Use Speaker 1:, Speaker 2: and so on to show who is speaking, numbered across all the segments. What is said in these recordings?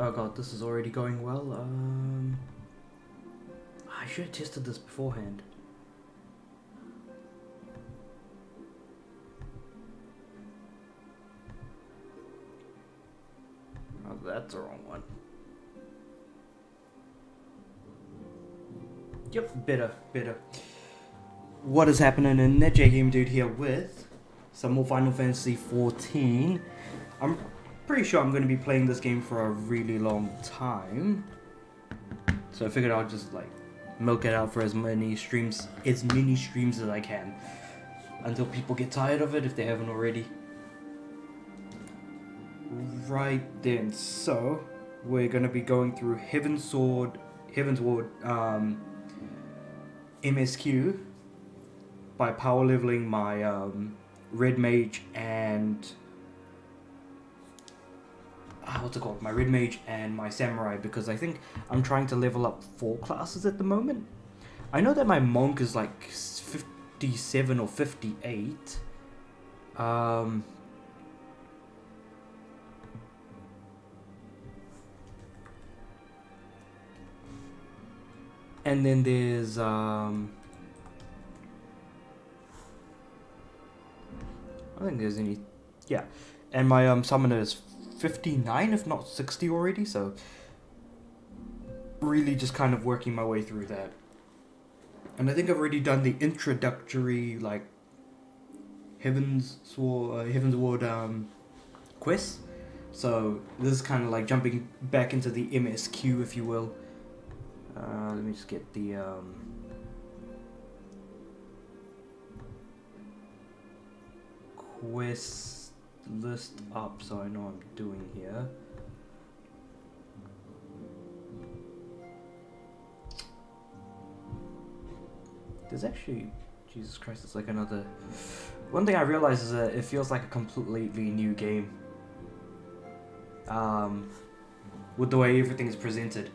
Speaker 1: Oh god, this is already going well. I should have tested this beforehand. Oh, that's the wrong one. Yep, better. What is happening in NetJ Game Dude here with some more Final Fantasy XIV. I'm pretty sure I'm going to be playing this game for a really long time. So I figured I'll just like milk it out for as many streams as I can. Until people get tired of it if they haven't already. Right then, so we're going to be going through Heavensword MSQ by power leveling my red mage and what's it called? My red mage and my samurai, because I think I'm trying to level up 4 classes at the moment. I know that my monk is like 57 or 58. And then there's I think there's any, yeah, and my summoner is 59 if not 60 already, so really just kind of working my way through that. And I think I've already done the introductory like Heavensward quest, so this is kind of like jumping back into the MSQ, if you will. Let me just get the quest list up so I know what I'm doing here. There's actually, Jesus Christ, it's like another... One thing I realized is that it feels like a completely new game. With the way everything is presented.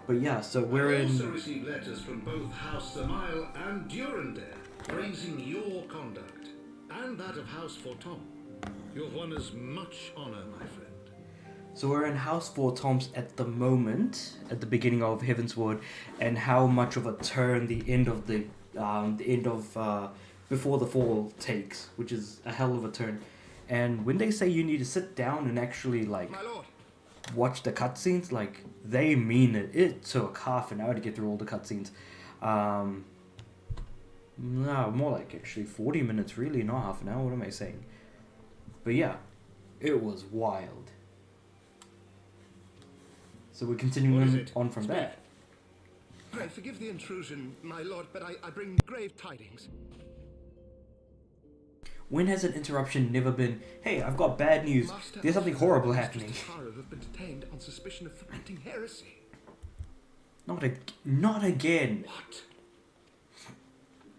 Speaker 1: But yeah, so we're in...
Speaker 2: I also received letters from both House Samael and Durandare praising your conduct, and that of House Fortom. You've won as much honor, my friend.
Speaker 1: So we're in House Fortom's at the moment, at the beginning of Heavensward, and how much of a turn the end of Before the Fall takes, which is a hell of a turn. And when they say you need to sit down and actually like watch the cutscenes, like they mean it. It took half an hour to get through all the cutscenes. No, more like actually 40 minutes, really, not half an hour. What am I saying? But yeah, it was wild. So we're continuing on from that.
Speaker 3: Pray forgive the intrusion, my lord, but I bring grave tidings.
Speaker 1: When has an interruption never been, hey, I've got bad news, there's something horrible happening?
Speaker 3: Have been detained on suspicion of fomenting heresy.
Speaker 1: Not again.
Speaker 3: What?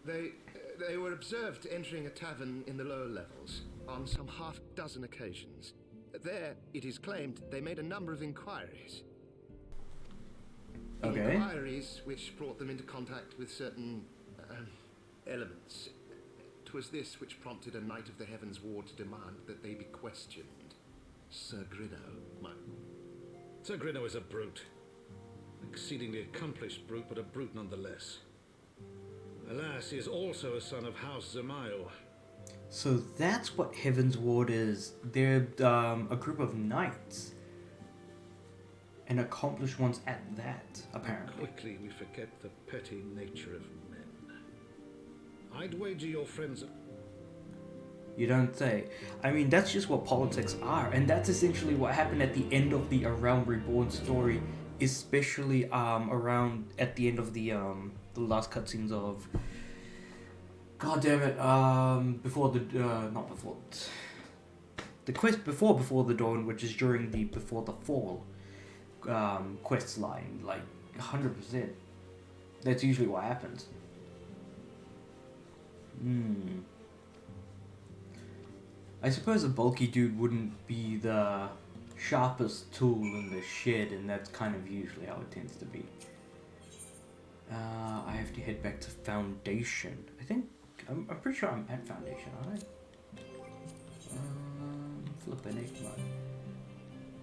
Speaker 3: They were observed entering a tavern in the lower levels on some half-dozen occasions. There, it is claimed, they made a number of inquiries.
Speaker 1: Okay.
Speaker 3: Inquiries which brought them into contact with certain elements. 'Twas this which prompted a Knight of the Heavensward to demand that they be questioned. Sir
Speaker 2: Grinno is a brute. Exceedingly accomplished brute, but a brute nonetheless. Alas, he is also a son of House Samael.
Speaker 1: So that's what Heavensward is. They're a group of knights. And accomplished ones at that, apparently.
Speaker 2: Quickly we forget the petty nature of men. I'd wager your friends...
Speaker 1: You don't say. I mean, that's just what politics are. And that's essentially what happened at the end of the A Realm Reborn story. Especially around at the end of the last cutscenes of... God damn it, before the... not before... The quest before the Dawn, which is during the Before the Fall quest line. Like, 100%. That's usually what happens. I suppose a bulky dude wouldn't be the sharpest tool in the shed, and that's kind of usually how it tends to be. I have to head back to Foundation. I think, I'm pretty sure I'm at Foundation, aren't I? Flippin' egg, man.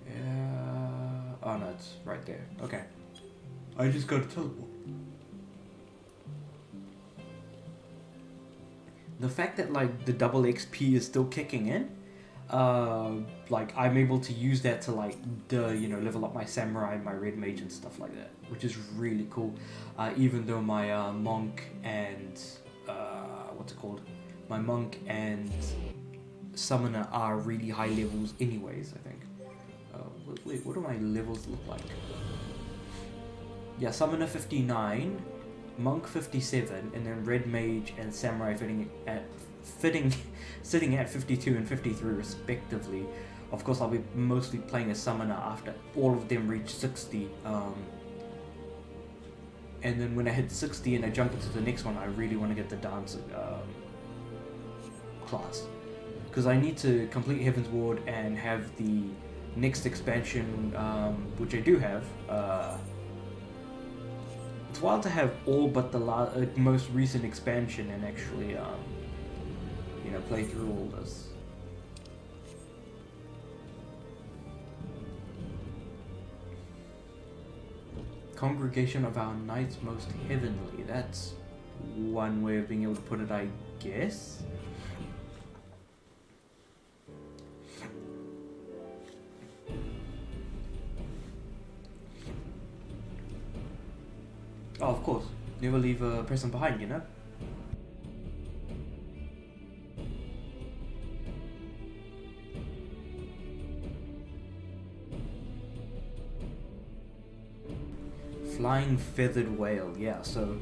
Speaker 1: Yeah, Oh no, it's right there. Okay. I just got to teleport. The fact that like the double XP is still kicking in, like I'm able to use that to like level up my samurai, my red mage and stuff like that, which is really cool. Even though my monk and what's it called? My monk and summoner are really high levels anyways, I think. Wait, what do my levels look like? Yeah, summoner 59, monk 57, and then red mage and samurai sitting at 52 and 53 respectively. Of course, I'll be mostly playing a summoner after all of them reach 60. And then when I hit 60 and I jump into the next one, I really want to get the dance class. Because I need to complete Heavensward and have the next expansion, which I do have. It's wild to have all but the most recent expansion and actually, play through all this. Congregation of our Knights Most Heavenly. That's one way of being able to put it, I guess. Oh, of course. Never leave a person behind, you know? Flying Feathered Whale, yeah, so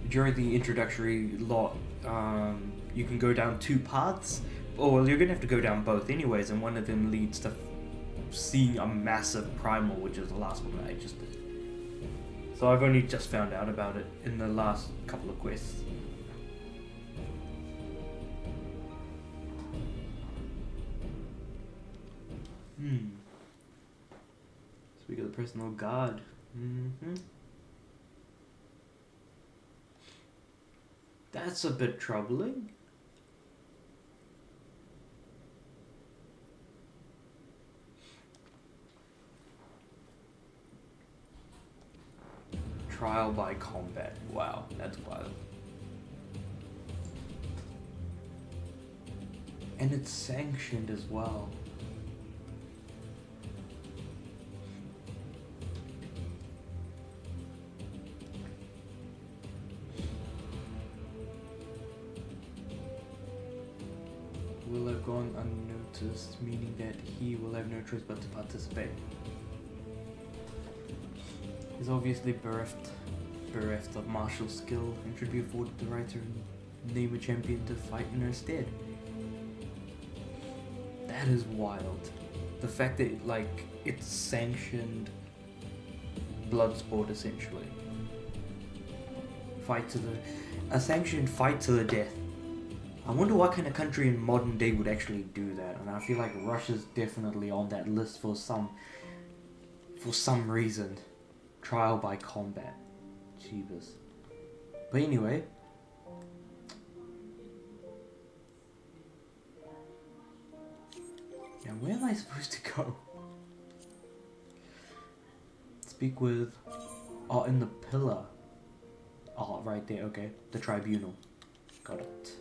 Speaker 1: during the introductory lot, you can go down two paths, or you're gonna have to go down both anyways, and one of them leads to seeing a massive primal, which is the last one that I just did. So I've only just found out about it in the last couple of quests. Speak of the personal guard. That's a bit troubling. Trial by combat. Wow, that's wild. And it's sanctioned as well. Will have gone unnoticed, meaning that he will have no choice but to participate. He's obviously bereft of martial skill and should be afforded the right to name a champion to fight in her stead. That is wild. The fact that like it's sanctioned blood sport essentially. A sanctioned fight to the death. I wonder what kind of country in modern day would actually do that, and I feel like Russia's definitely on that list for some reason. Trial by combat. Jeebus. But anyway. Now where am I supposed to go? Speak with... Oh, in the pillar. Oh, right there, okay. The tribunal. Got it.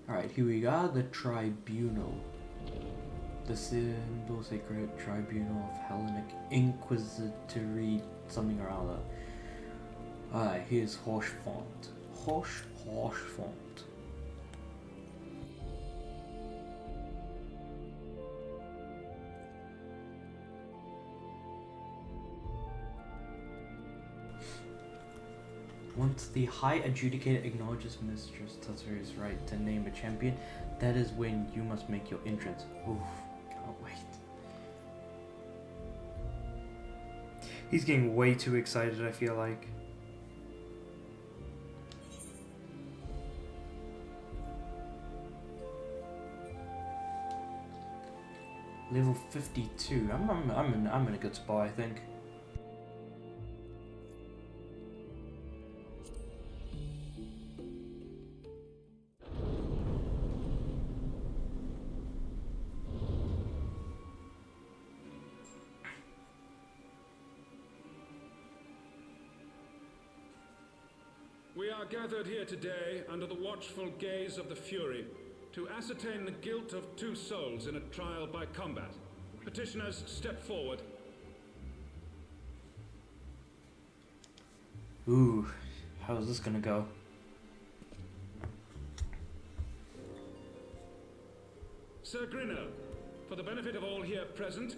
Speaker 1: Alright, here we are, the tribunal. The symbol sacred tribunal of Hellenic Inquisitory something or other. Alright, here's Horsh font. Horsh font. Once the High Adjudicator acknowledges Mistress Tatsuru's right to name a champion, that is when you must make your entrance. Oof, can't wait. He's getting way too excited, I feel like. Level 52. I'm in a good spot, I think.
Speaker 4: We are gathered here today under the watchful gaze of the Fury to ascertain the guilt of 2 souls in a trial by combat. Petitioners, step forward.
Speaker 1: Ooh, how is this gonna go?
Speaker 4: Sir Grinno, for the benefit of all here present,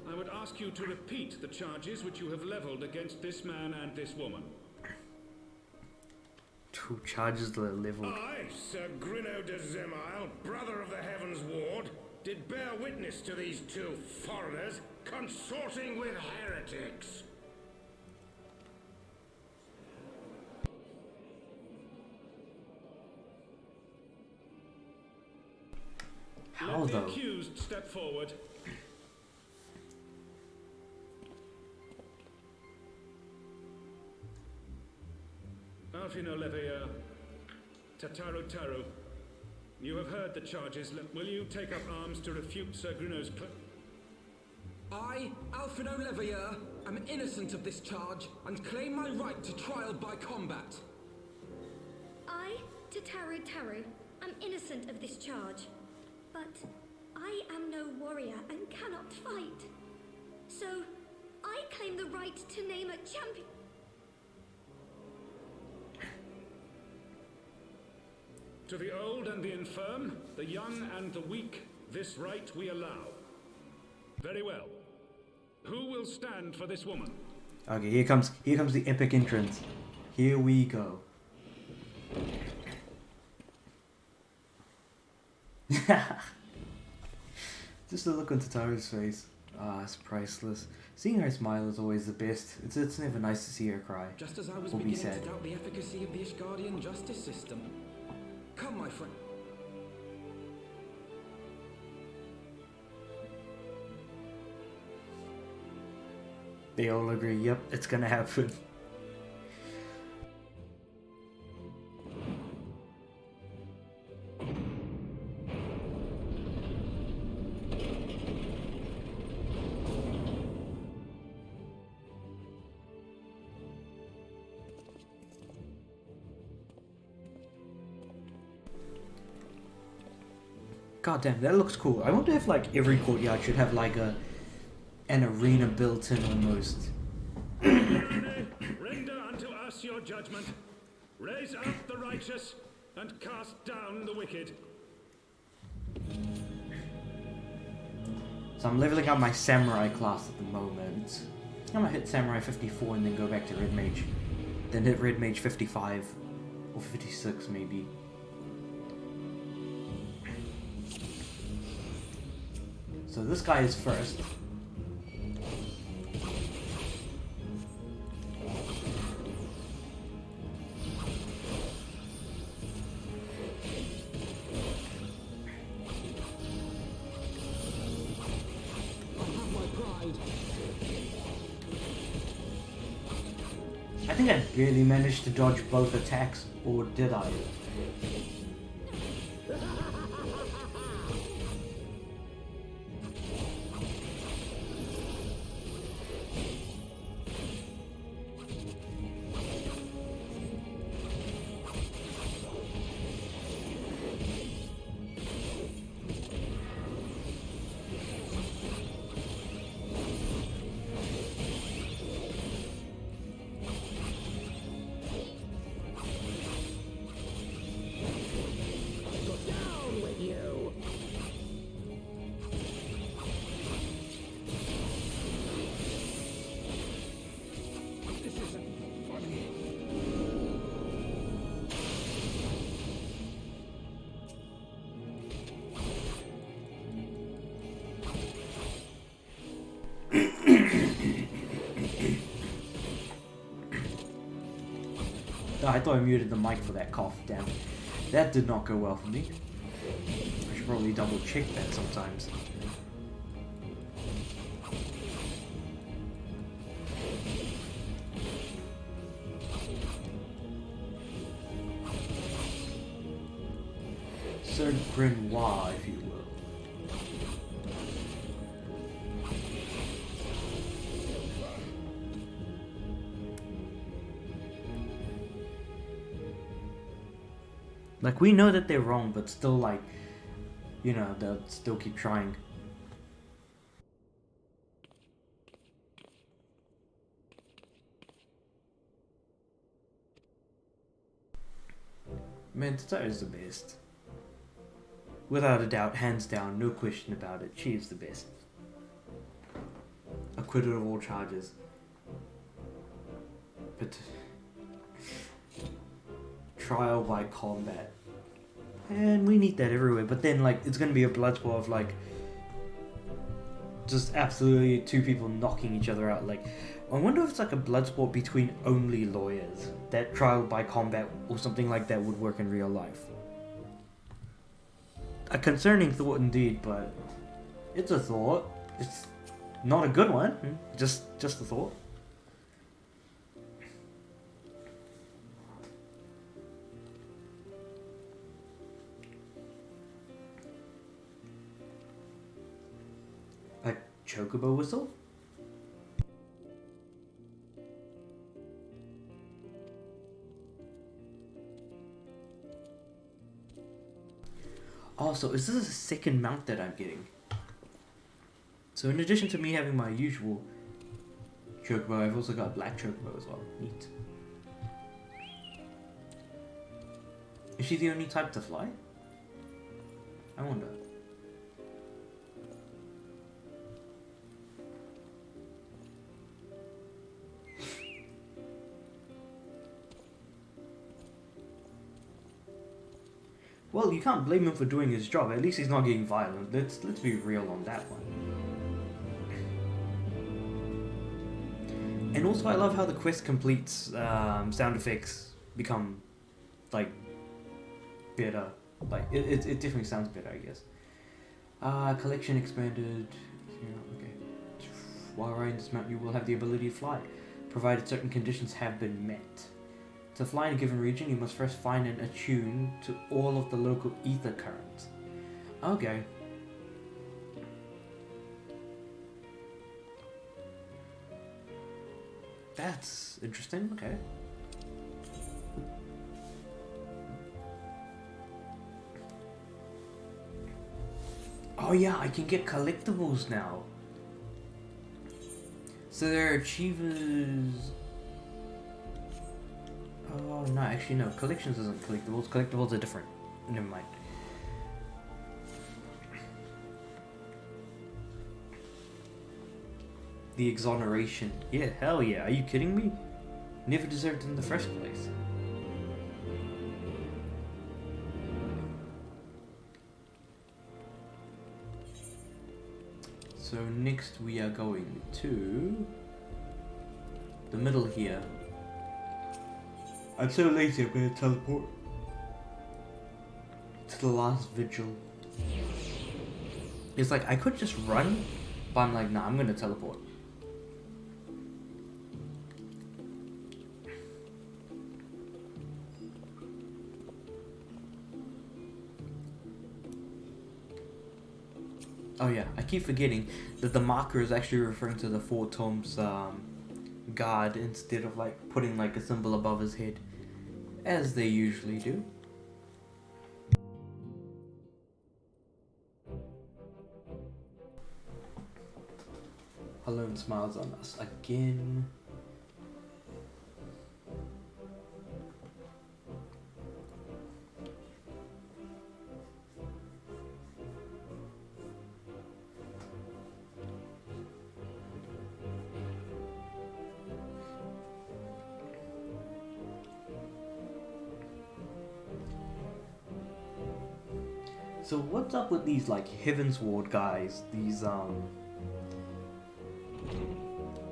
Speaker 4: I would ask you to repeat the charges which you have leveled against this man and this woman.
Speaker 1: 2 charges that are leveled.
Speaker 5: I, Sir Grinno de Zemile, brother of the Heavens Ward, did bear witness to these 2 foreigners consorting with heretics.
Speaker 1: How
Speaker 4: Let the
Speaker 1: though?
Speaker 4: accused step forward. Alfino Leveilleur, Tataru Taru, you have heard the charges. Will you take up arms to refute Sir Grinno's claim?
Speaker 6: I, Alfino Leveilleur, am innocent of this charge and claim my right to trial by combat.
Speaker 7: I, Tataru Taru, am innocent of this charge, but I am no warrior and cannot fight. So, I claim the right to name a champion.
Speaker 4: To the old and the infirm, the young and the weak, this right we allow. Very well. Who will stand for this woman?
Speaker 1: Okay, here comes the epic entrance. Here we go. Just the look on Tataru's face. Ah, it's priceless. Seeing her smile is always the best. It's never nice to see her cry.
Speaker 6: Just as I was
Speaker 1: Will be
Speaker 6: beginning
Speaker 1: said.
Speaker 6: to doubt the efficacy of the Ishgardian justice system. Come, my friend.
Speaker 1: They all agree, yep, it's gonna happen. God damn, that looks cool. I wonder if like every courtyard should have like an arena built in almost.
Speaker 4: Render unto us your judgment. Raise up the righteous and cast down the wicked.
Speaker 1: So I'm leveling up my samurai class at the moment. I'm gonna hit samurai 54 and then go back to red mage. Then hit red mage 55 or 56 maybe. So this guy is first. I think I barely managed to dodge both attacks, or did I? Oh, I thought I muted the mic for that cough, damn. That did not go well for me. I should probably double check that sometimes. Sir Grenoir, if you will. Like, we know that they're wrong, but still, like, you know, they'll still keep trying. Man, Tatara is the best. Without a doubt, hands down, no question about it, she is the best. Acquitted of all charges. But trial by combat. And we need that everywhere, but then like it's gonna be a blood sport of like just absolutely two people knocking each other out. Like, I wonder if it's like a blood sport between only lawyers. That trial by combat or something like that would work in real life. A concerning thought indeed, but it's a thought. It's not a good one. Just a thought. A chocobo whistle? Also, is this a second mount that I'm getting? So in addition to me having my usual chocobo, I've also got black chocobo as well. Neat. Is she the only type to fly? I wonder. Well, you can't blame him for doing his job. At least he's not getting violent. Let's be real on that one. And also, I love how the quest completes sound effects become like better. Like it definitely sounds better, I guess. Collection expanded. Yeah, okay. While riding this mount, you will have the ability to fly, provided certain conditions have been met. To fly in a given region, you must first find and attune to all of the local ether currents. Okay. That's interesting, okay. Oh yeah, I can get collectibles now. So there are achievers... Oh, no, actually no. Collections isn't collectibles. Collectibles are different. Never mind. The exoneration. Yeah, hell yeah. Are you kidding me? Never deserved it in the first place. So next we are going to the middle here. I'm so lazy, I'm gonna teleport to the last vigil. It's like, I could just run, but I'm like, nah, I'm gonna teleport. Oh yeah, I keep forgetting that the marker is actually referring to the Four Tomes god instead of like putting like a symbol above his head, as they usually do. Alone smiles on us again. So what's up with these like Heavensword guys? These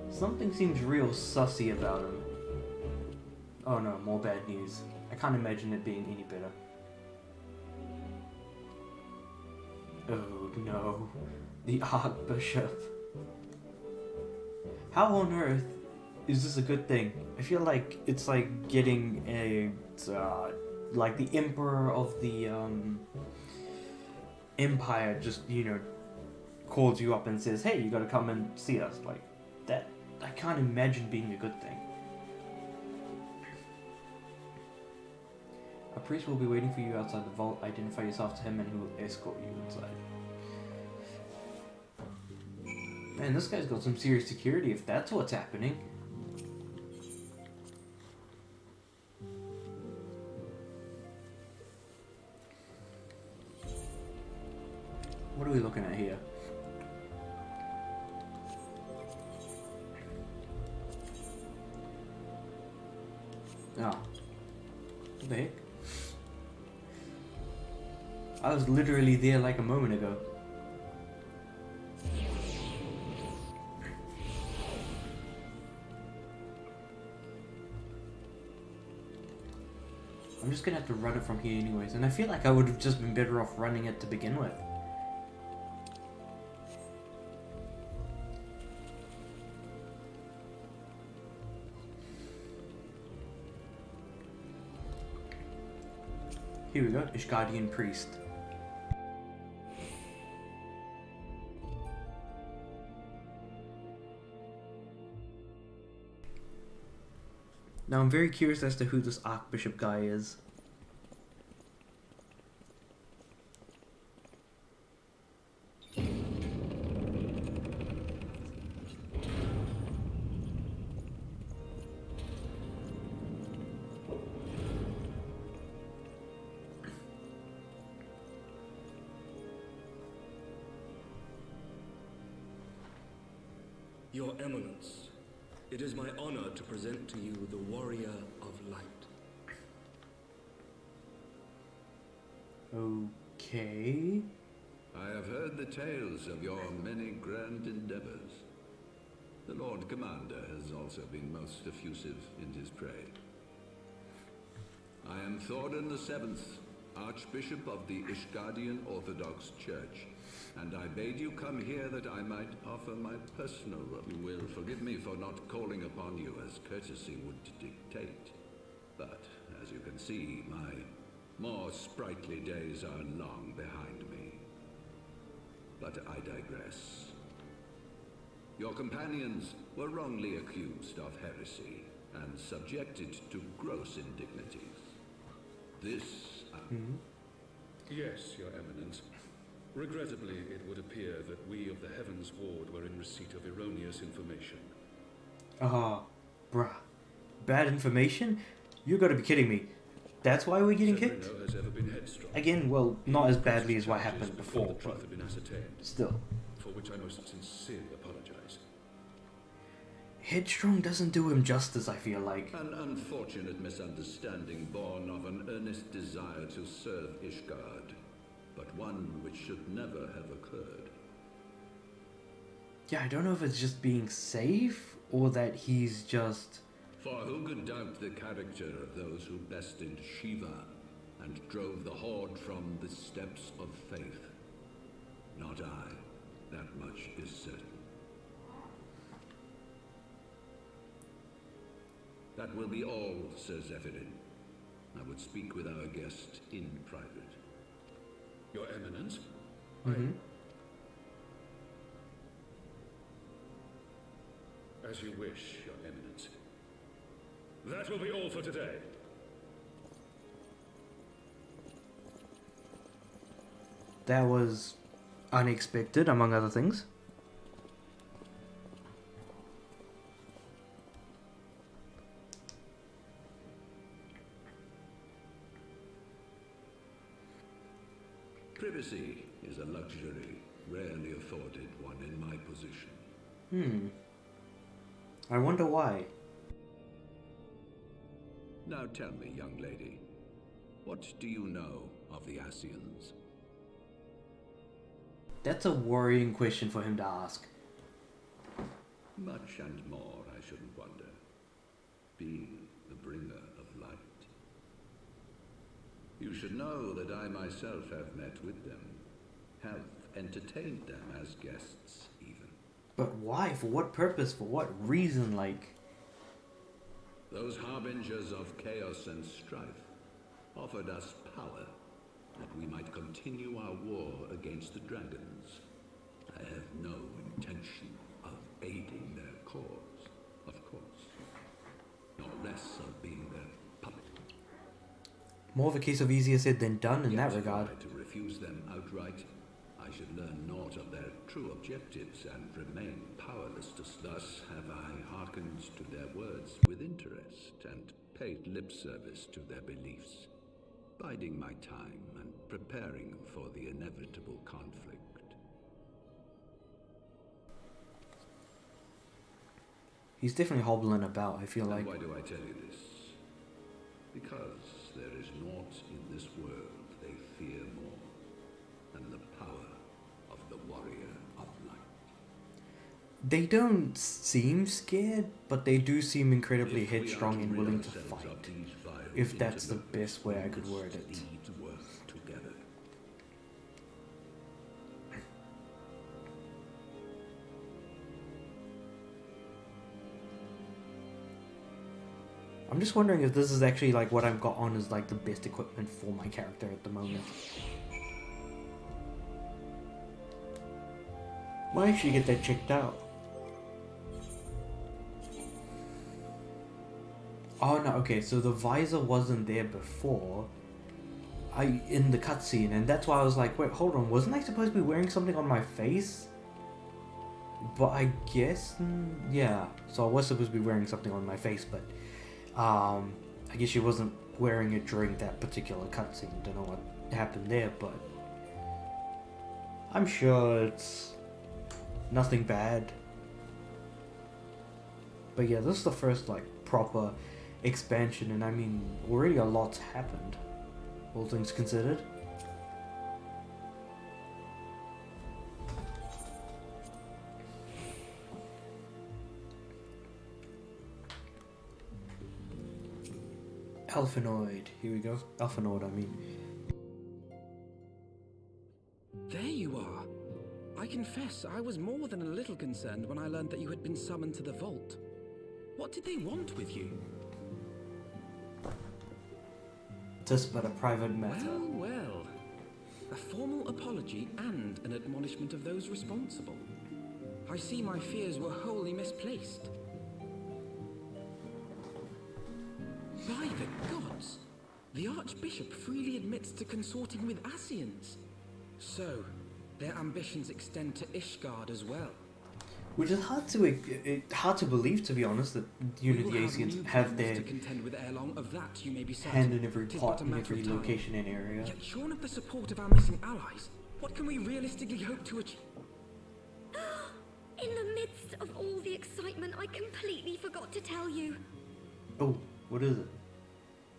Speaker 1: something seems real sussy about them. Oh no, more bad news. I can't imagine it being any better. Oh no, the Archbishop. How on earth is this a good thing? I feel like it's like getting a like the Emperor of the Empire just, calls you up and says, hey, you gotta come and see us. Like, that, I can't imagine being a good thing. A priest will be waiting for you outside the vault. Identify yourself to him and he will escort you inside. Man, this guy's got some serious security if that's what's happening. What are we looking at here? Oh. What the heck? I was literally there like a moment ago. I'm just gonna have to run it from here anyways, and I feel like I would have just been better off running it to begin with. Here we go, Ishgardian Priest. Now I'm very curious as to who this Archbishop guy is.
Speaker 6: Your Eminence, it is my honor to present to you the Warrior of Light.
Speaker 1: Okay.
Speaker 8: I have heard the tales of your many grand endeavors. The Lord Commander has also been most effusive in his praise. I am Thorin the Seventh, Archbishop of the Ishgardian Orthodox Church, and I bade you come here that I might offer my personal role. You will forgive me for not calling upon you as courtesy would dictate, but as you can see, my more sprightly days are long behind me. But I digress. Your companions were wrongly accused of heresy and subjected to gross indignities. This...
Speaker 4: Yes, Your Eminence. Regrettably, it would appear that we of the Heavensward were in receipt of erroneous information.
Speaker 1: Bruh. Bad information? You gotta be kidding me. That's why we're getting kicked?
Speaker 4: Severino has ever been headstrong.
Speaker 1: Again, well, not as badly as what happened before,
Speaker 4: The
Speaker 1: but
Speaker 4: truth had been ascertained,
Speaker 1: still.
Speaker 4: for which I most sincerely apologize.
Speaker 1: Headstrong doesn't do him justice, I feel like.
Speaker 8: An unfortunate misunderstanding born of an earnest desire to serve Ishgard, but one which should never have occurred.
Speaker 1: Yeah, I don't know if it's just being safe, or that he's just...
Speaker 8: For who could doubt the character of those who bested Shiva and drove the Horde from the steps of faith? Not I. That much is certain. That will be all, Sir Zephyrin. I would speak with our guest in private.
Speaker 4: Your Eminence? As you wish, Your Eminence. That will be all for today.
Speaker 1: That was unexpected, among other things.
Speaker 8: Privacy is a luxury rarely afforded one in my position.
Speaker 1: I wonder why.
Speaker 8: Now tell me, young lady, what do you know of the Ascians?
Speaker 1: That's a worrying question for him to ask.
Speaker 8: Much and more, I shouldn't wonder. Being the bringer of light. You should know that I myself have met with them, have entertained them as guests, even.
Speaker 1: But why? For what purpose? For what reason? Like...
Speaker 8: Those harbingers of chaos and strife offered us power, that we might continue our war against the dragons. I have no intention of aiding their cause, of course, nor less of being their puppet.
Speaker 1: More of a case of easier said than done in
Speaker 8: Yet,
Speaker 1: that regard.
Speaker 8: were I to refuse them outright, I should learn naught of their true objectives and remain powerless to. Thus have I hearkened to their words with interest and paid lip service to their beliefs, biding my time and preparing for the inevitable conflict.
Speaker 1: He's definitely hobbling about, I feel
Speaker 8: And
Speaker 1: like.
Speaker 8: why do I tell you this? Because there is naught in this world they fear more than the power of the warrior of light.
Speaker 1: They don't seem scared, but they do seem incredibly
Speaker 8: If we are
Speaker 1: headstrong
Speaker 8: to
Speaker 1: and
Speaker 8: rid
Speaker 1: willing to
Speaker 8: ourselves of
Speaker 1: fight.
Speaker 8: these vile
Speaker 1: If that's the
Speaker 8: interlopers,
Speaker 1: best way I
Speaker 8: we
Speaker 1: could
Speaker 8: must
Speaker 1: word it.
Speaker 8: needs work together.
Speaker 1: I'm just wondering if this is actually like what I've got on as like the best equipment for my character at the moment. Might actually get that checked out. Oh no, okay, so the visor wasn't there before in the cutscene, and that's why I was like, wait, hold on, wasn't I supposed to be wearing something on my face? But I guess, yeah, so I was supposed to be wearing something on my face, but I guess she wasn't wearing it during that particular cutscene. Don't know what happened there, but I'm sure it's nothing bad. But yeah, this is the first like proper expansion, and I mean already a lot's happened, all things considered. Alphinoid, here we go. Alphinoid, I mean.
Speaker 6: There you are. I confess I was more than a little concerned when I learned that you had been summoned to the vault. What did they want with you?
Speaker 1: Just but a private matter.
Speaker 6: Well, well. A formal apology and an admonishment of those responsible. I see my fears were wholly misplaced. By the gods! The Archbishop freely admits to consorting with Ascians. So, their ambitions extend to Ishgard as well.
Speaker 1: Which is hard to believe, to be honest, that you know, the Asians have their
Speaker 6: to contend with ere long. Of that you may be certain.
Speaker 1: hand in every
Speaker 6: 'Tis
Speaker 1: pot
Speaker 6: but a
Speaker 1: in
Speaker 6: matter
Speaker 1: every
Speaker 6: of time.
Speaker 1: location and area.
Speaker 6: Yet shorn of the support of our missing allies, what can we realistically hope to achieve?
Speaker 7: In the midst of all the excitement, I completely forgot to tell you.
Speaker 1: Oh, what is it?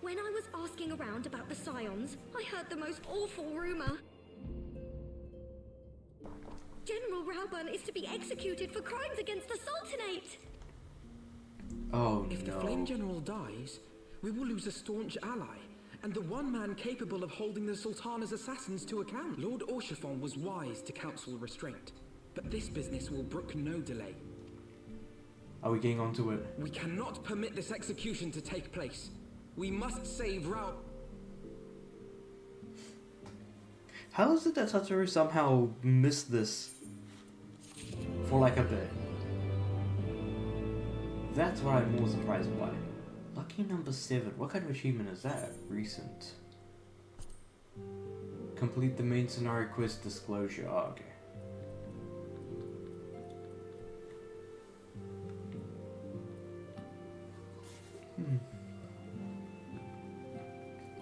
Speaker 7: When I was asking around about the Scions, I heard the most awful rumor. General Rauburn is to be executed for crimes against the Sultanate.
Speaker 1: Oh
Speaker 6: If the
Speaker 1: no.
Speaker 6: Flame General dies, we will lose a staunch ally, and the one man capable of holding the Sultana's assassins to account. Lord Orchifon was wise to counsel restraint, but this business will brook no delay.
Speaker 1: Are we getting onto it?
Speaker 6: We cannot permit this execution to take place. We must save Rao.
Speaker 1: How is it that Satoru somehow missed this for like a bit? That's what I'm more surprised by. Lucky number 7. What kind of achievement is that? Recent. Complete the main scenario quest disclosure. Oh, okay.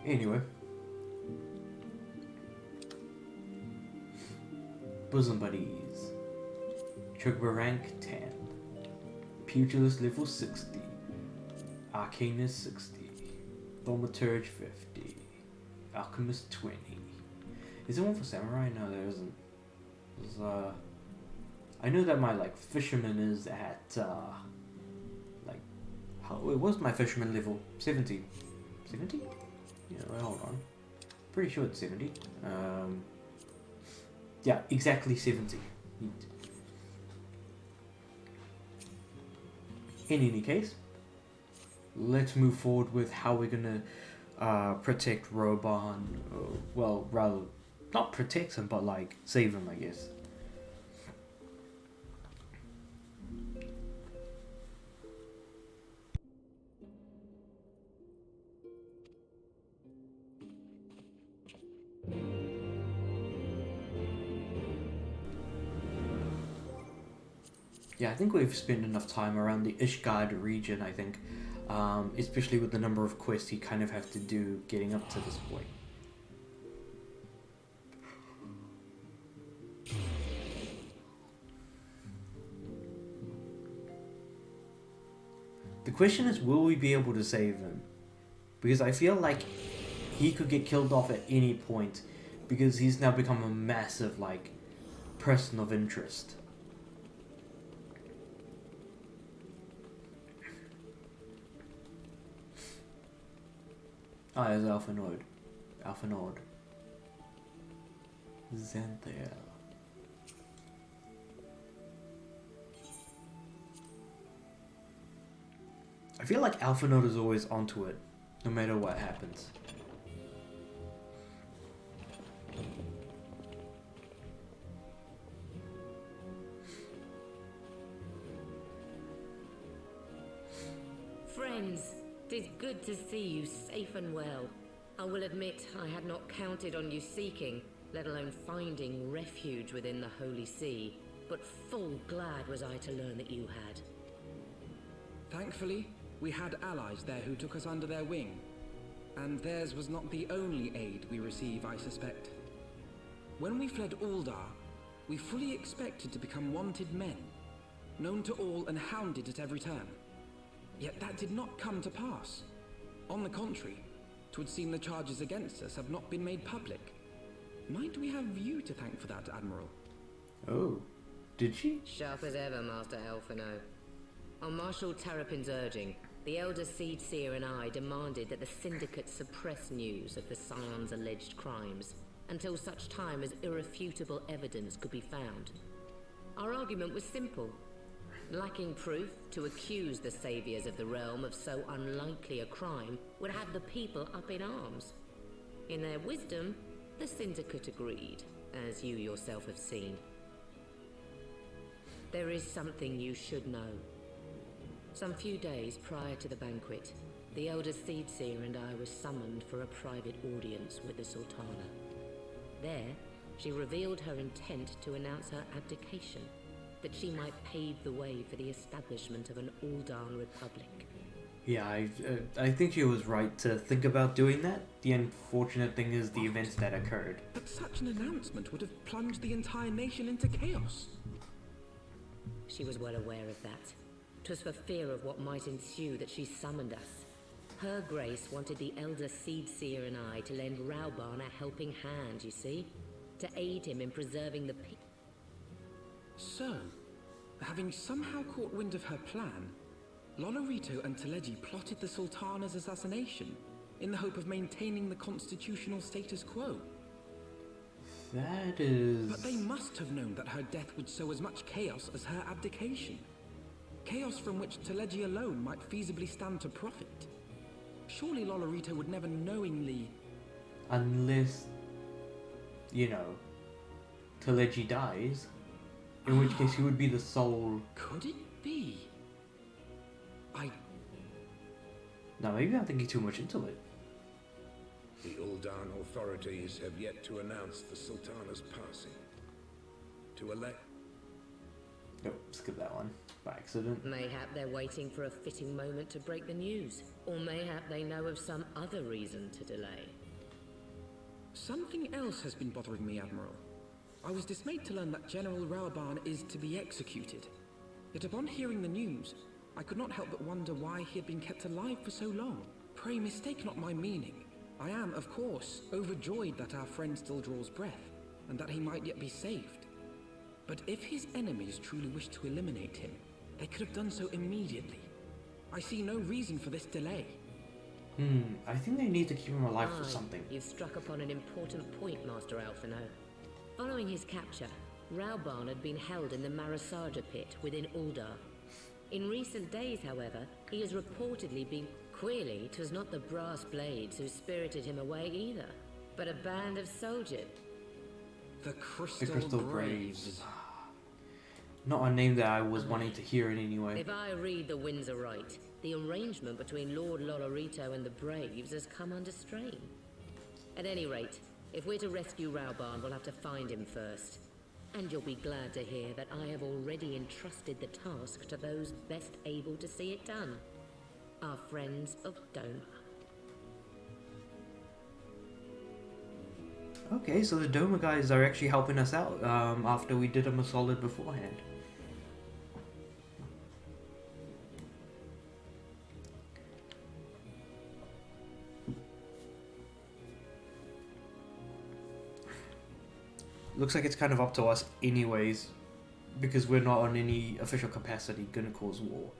Speaker 1: Anyway. Bosom Buddies. Chugba rank 10. Pugilist level 60. Arcanist 60. Thaumaturge 50. Alchemist 20. Is there one for Samurai? No, there isn't. There's, I know that my like fisherman is at like what's my fisherman level? 70. 70? Yeah, wait, hold on. Pretty sure it's 70. Yeah, exactly 70. Neat. In any case, let's move forward with how we're gonna protect Roban. Well, rather, not protect him, but like save him, I guess. Yeah, I think we've spent enough time around the Ishgard region, I think. Especially with the number of quests you kind of have to do getting up to this point. The question is, will we be able to save him? Because I feel like he could get killed off at any point, because he's now become a massive, like, person of interest. Ah, there's Alphanord. Alphanord. Xanthiel. I feel like Alphanord is always onto it, no matter what happens.
Speaker 9: Friends, 'tis good to see you safe and well. I will admit I had not counted on you seeking, let alone finding refuge within the Holy See, but full glad was I to learn that you had.
Speaker 6: Thankfully, we had allies there who took us under their wing. And theirs was not the only aid we receive, I suspect. When we fled Uldar, we fully expected to become wanted men, known to all and hounded at every turn. Yet that did not come to pass. On the contrary, 'twould seem the charges against us have not been made public. Might we have you to thank for that, Admiral?
Speaker 1: Oh, did she?
Speaker 9: Sharp as ever, Master Elfino. On Marshal Terrapin's urging, the Elder Seed Seer and I demanded that the Syndicate suppress news of the Scion's alleged crimes until such time as irrefutable evidence could be found. Our argument was simple. Lacking proof, to accuse the saviors of the realm of so unlikely a crime would have the people up in arms. In their wisdom, the Syndicate agreed, as you yourself have seen. There is something you should know. Some few days prior to the banquet, the Elder Seedseer and I were summoned for a private audience with the Sultana. There, she revealed her intent to announce her abdication, that she might pave the way for the establishment of an Uldan Republic.
Speaker 1: Yeah, I think she was right to think about doing that. The unfortunate thing is the events that occurred.
Speaker 6: But such an announcement would have plunged the entire nation into chaos.
Speaker 9: She was well aware of that. 'Twas for fear of what might ensue that she summoned us. Her Grace wanted the Elder Seedseer and I to lend Rauban a helping hand, you see? To aid him in preserving the peace.
Speaker 6: So, having somehow caught wind of her plan, Lolorito and Teleji plotted the Sultana's assassination in the hope of maintaining the constitutional status quo.
Speaker 1: That is...
Speaker 6: But they must have known that her death would sow as much chaos as her abdication. Chaos from which Teleji alone might feasibly stand to profit. Surely Lolorito would never knowingly...
Speaker 1: Unless, you know, Teleji dies, in which case he would be the sole...
Speaker 6: Could it be?
Speaker 1: Now maybe I'm thinking too much into it.
Speaker 5: The Uldan authorities have yet to announce the Sultana's passing. To elect...
Speaker 1: Nope, skip that one. By accident.
Speaker 9: Mayhap they're waiting for a fitting moment to break the news. Or mayhap they know of some other reason to delay.
Speaker 6: Something else has been bothering me, Admiral. I was dismayed to learn that General Rauban is to be executed. Yet upon hearing the news, I could not help but wonder why he had been kept alive for so long. Pray mistake not my meaning. I am, of course, overjoyed that our friend still draws breath, and that he might yet be saved. But if his enemies truly wished to eliminate him, they could have done so immediately. I see no reason for this delay.
Speaker 1: I think they need to keep him alive for
Speaker 9: Aye,
Speaker 1: something.
Speaker 9: You've struck upon an important point, Master Alphino. Following his capture, Rauban had been held in the Marasaja pit within Uldar. In recent days, however, he has reportedly been Queerly, 'twas not the brass blades who spirited him away either, but a band of soldiers.
Speaker 6: The
Speaker 1: The
Speaker 6: Crystal,
Speaker 1: Crystal
Speaker 6: Braves.
Speaker 1: Braves. Not a name that I was wanting to hear in any way.
Speaker 9: If I read the winds aright, the arrangement between Lord Lolorito and the Braves has come under strain. At any rate, if we're to rescue Raubarn, we'll have to find him first. And you'll be glad to hear that I have already entrusted the task to those best able to see it done. Our friends of Doma.
Speaker 1: Okay, so the Doma guys are actually helping us out after we did them a solid beforehand. Looks like it's kind of up to us anyways, because we're not on any official capacity gonna cause war.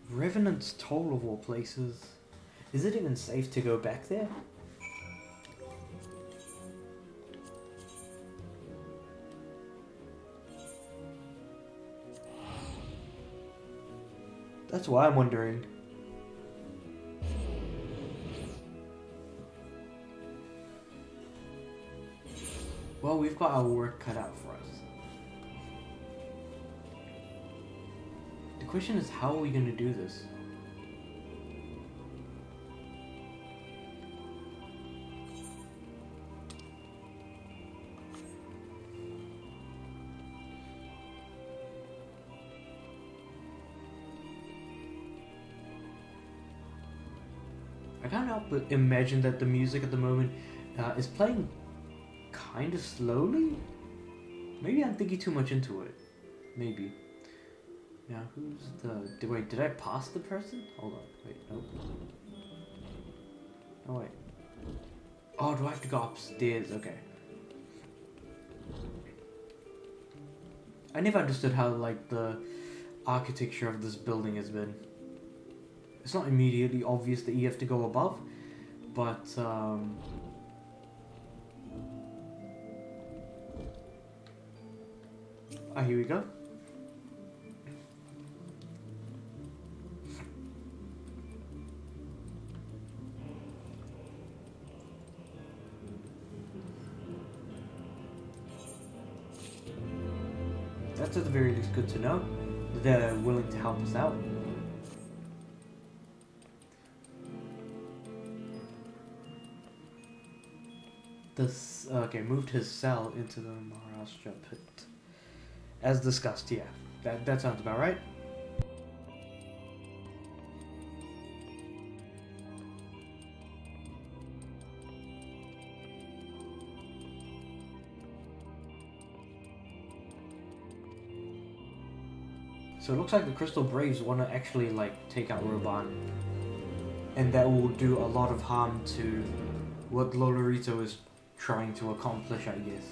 Speaker 1: Revenant's Toll of all places. Is it even safe to go back there? That's why I'm wondering. Well, we've got our work cut out for us. The question is, how are we going to do this? I can't help but imagine that the music at the moment is playing kind of slowly. Maybe I'm thinking too much into it. Maybe. Now, who's the... Wait, did I pass the person? Hold on. Wait, nope. Oh, wait. Oh, do I have to go upstairs? Okay. I never understood how, like, the architecture of this building has been. It's not immediately obvious that you have to go above, but, ah, here we go. That's at the very least good to know that they're willing to help us out. This, okay, moved his cell into the Maharashtra pit. As discussed, yeah. That sounds about right. So it looks like the Crystal Braves want to actually, like, take out Roban. And that will do a lot of harm to what Lolorito is trying to accomplish, I guess.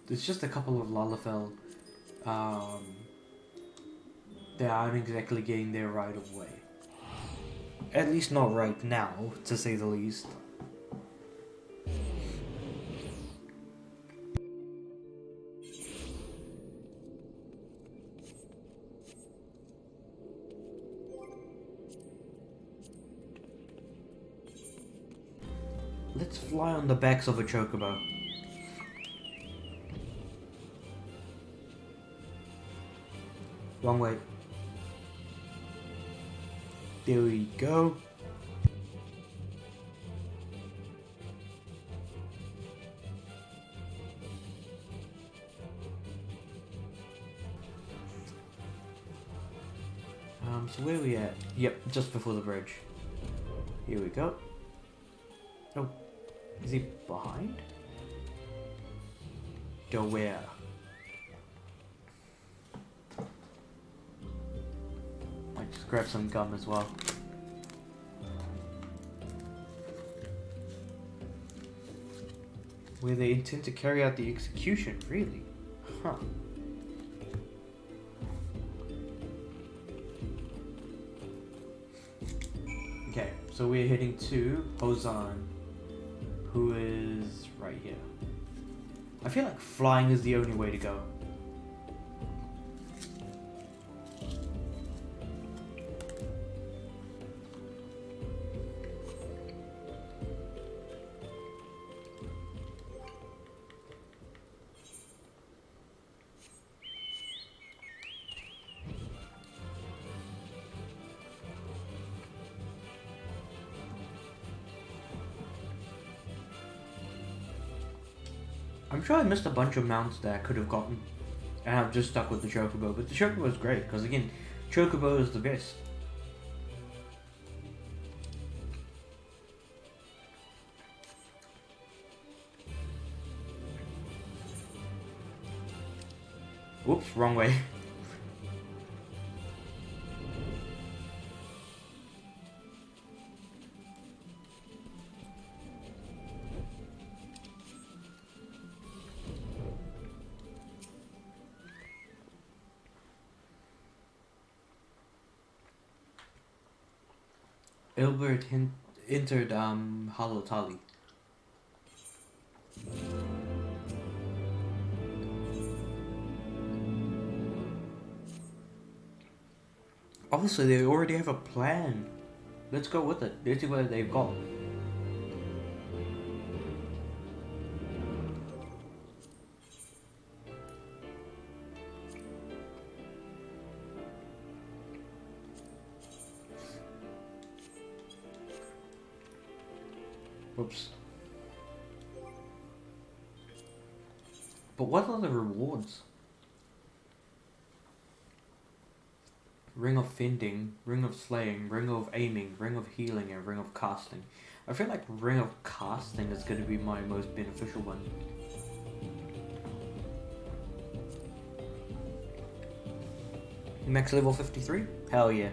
Speaker 1: There's just a couple of Lalafell that aren't exactly getting there right away. At least not right now, to say the least. Let's fly on the backs of a chocobo. Wrong way. There we go. So where are we at? Yep, just before the bridge. Here we go. Oh, is he behind? Go where? Might just grab some gum as well. Where they intend to carry out the execution, really? Huh. Okay, so we're heading to Hozan, who is right here. I feel like flying is the only way to go. I'm sure I missed a bunch of mounts that I could have gotten, and I've just stuck with the Chocobo, but the Chocobo is great, because again, Chocobo is the best. Whoops, wrong way. Ilbert entered Halotali. Also, they already have a plan. Let's go with it. Let's see what they've got. Whoops. But what are the rewards? Ring of Fending, Ring of Slaying, Ring of Aiming, Ring of Healing, and Ring of Casting. I feel like Ring of Casting is going to be my most beneficial one. Max level 53? Hell yeah.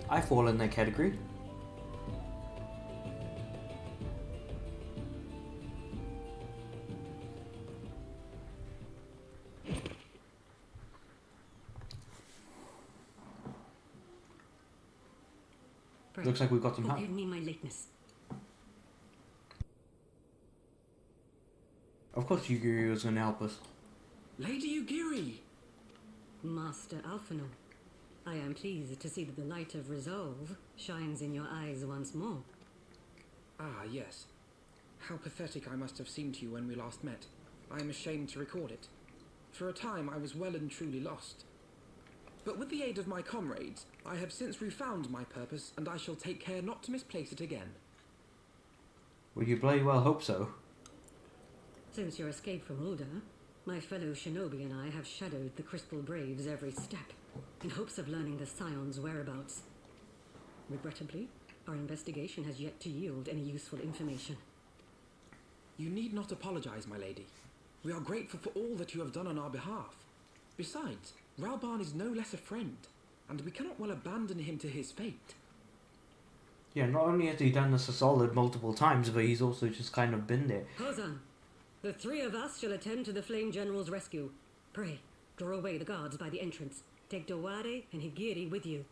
Speaker 1: I fall in that category. Looks like we've got some help.
Speaker 10: Forgive me my lateness.
Speaker 1: Of course Yugiri was going to help us.
Speaker 6: Lady Yugiri!
Speaker 10: Master Alphino, I am pleased to see that the light of resolve shines in your eyes once more.
Speaker 6: Ah, yes. How pathetic I must have seemed to you when we last met. I am ashamed to record it. For a time I was well and truly lost. But with the aid of my comrades, I have since refound my purpose, and I shall take care not to misplace it again.
Speaker 1: Well, you bloody well hope so.
Speaker 10: Since your escape from Ulda, my fellow shinobi and I have shadowed the Crystal Braves every step, in hopes of learning the Scion's whereabouts. Regrettably, our investigation has yet to yield any useful information.
Speaker 6: You need not apologize, my lady. We are grateful for all that you have done on our behalf. Besides, Rauban is no less a friend, and we cannot well abandon him to his fate.
Speaker 1: Yeah, not only has he done us a solid multiple times, but he's also just kind of been there.
Speaker 10: Hozan, the three of us shall attend to the Flame General's rescue. Pray, draw away the guards by the entrance. Take Dowade and Higiri with you.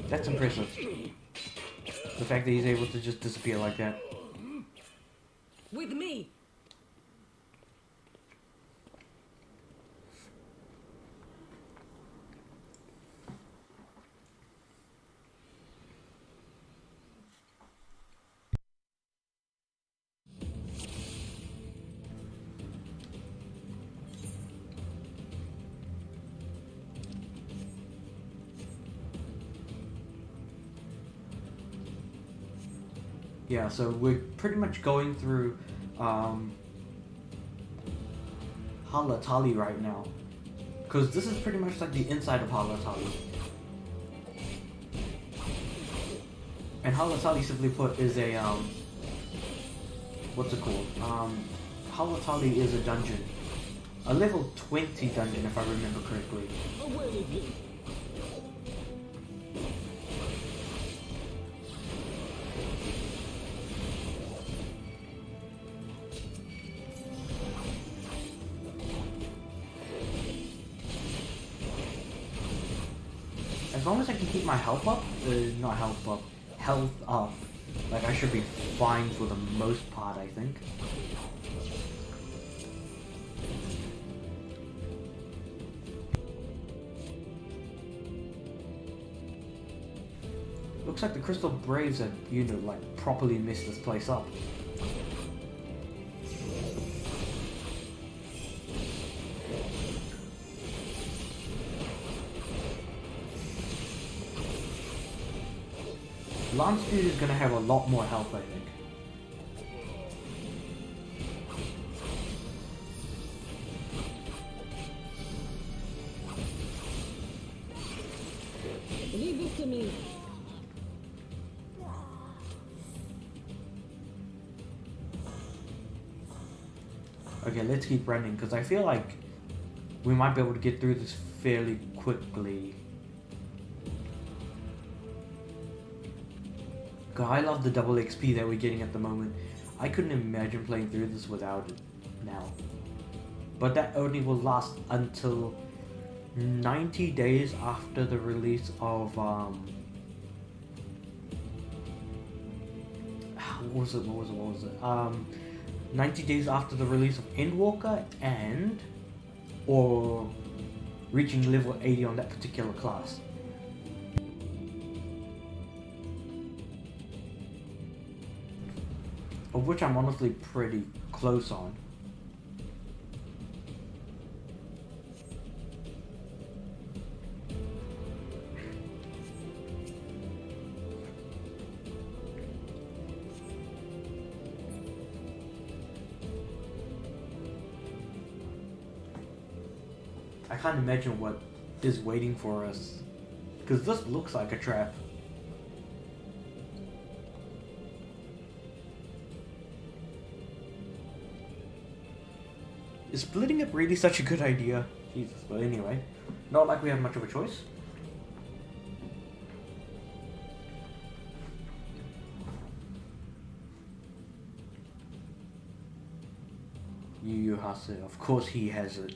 Speaker 1: That's impressive. The fact that he's able to just disappear like that.
Speaker 10: With me!
Speaker 1: Yeah, so we're pretty much going through Halatali right now. Because this is pretty much like the inside of Halatali. And Halatali, simply put, is a, what's it called? Halatali is a dungeon. A level 20 dungeon, if I remember correctly. as long as I can keep my health up, not health up, health up, like I should be fine for the most part, I think. Looks like the Crystal Braves have, you know, like properly messed this place up. Lance Dude is gonna have a lot more health, I think.
Speaker 10: Leave this to me.
Speaker 1: Okay, let's keep running, because I feel like we might be able to get through this fairly quickly. God, I love the double XP that we're getting at the moment. I couldn't imagine playing through this without it now. But that only will last until 90 days after the release of what was it? 90 days after the release of Endwalker and or reaching level 80 on that particular class. Of which I'm honestly pretty close on. I can't imagine what is waiting for us, because this looks like a trap. Is splitting up really such a good idea? Jesus, but anyway, not like we have much of a choice. Yu Hase, of course he has it.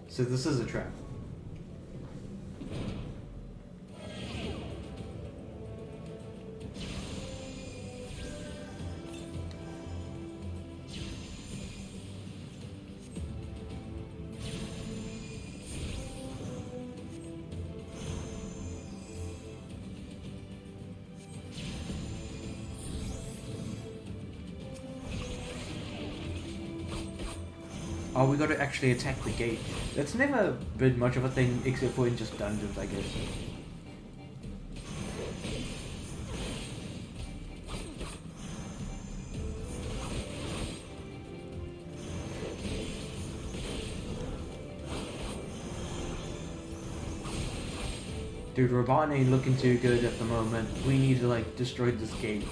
Speaker 1: So this is a trap. Oh, we gotta actually attack the gate. That's never been much of a thing, except for in just dungeons, I guess. Dude, Raban ain't looking too good at the moment. We need to, like, destroy this gate.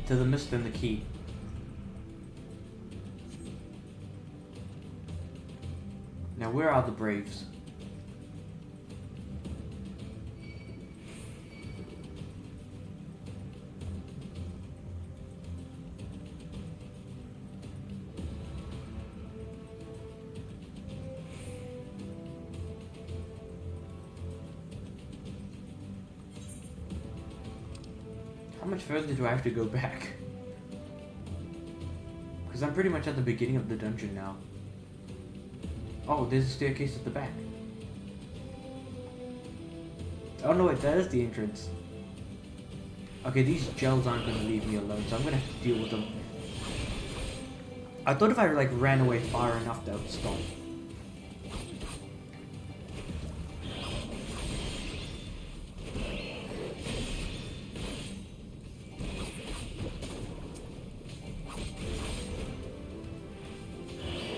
Speaker 1: To the mist and the key. Now where are the Braves? How much further do I have to go back? Because I'm pretty much at the beginning of the dungeon now. Oh, there's a staircase at the back. Oh no, wait, that is the entrance. Okay, these gels aren't going to leave me alone, so I'm going to have to deal with them. I thought if I like ran away far enough, that would stop.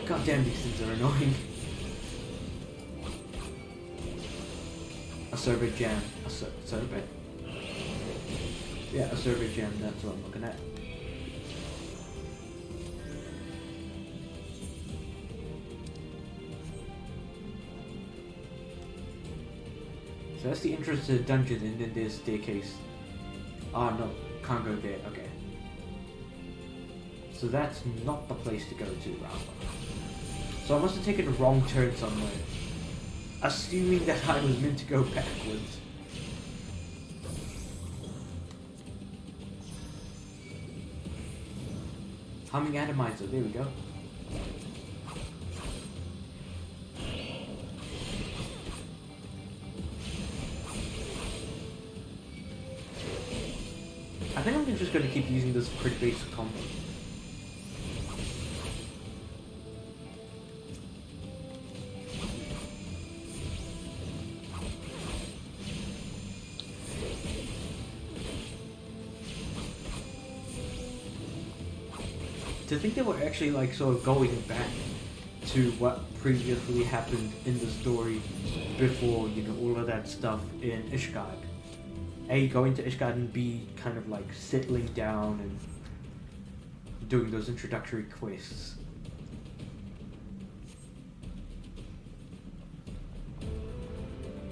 Speaker 1: God damn, these things are annoying. server gem. A server? Yeah, a server gem, that's what I'm looking at. So that's the entrance to the dungeon, and then there's staircase. Ah, no, can't go there, okay. So that's not the place to go to, rather. So I must have taken a wrong turn somewhere. Assuming that I was meant to go backwards. Humming atomizer, there we go. I think I'm just going to keep using this pretty basic combo. To think that we're actually like sort of going back to what previously happened in the story before, you know, all of that stuff in Ishgard. A, going to Ishgard, and B, kind of like settling down and doing those introductory quests.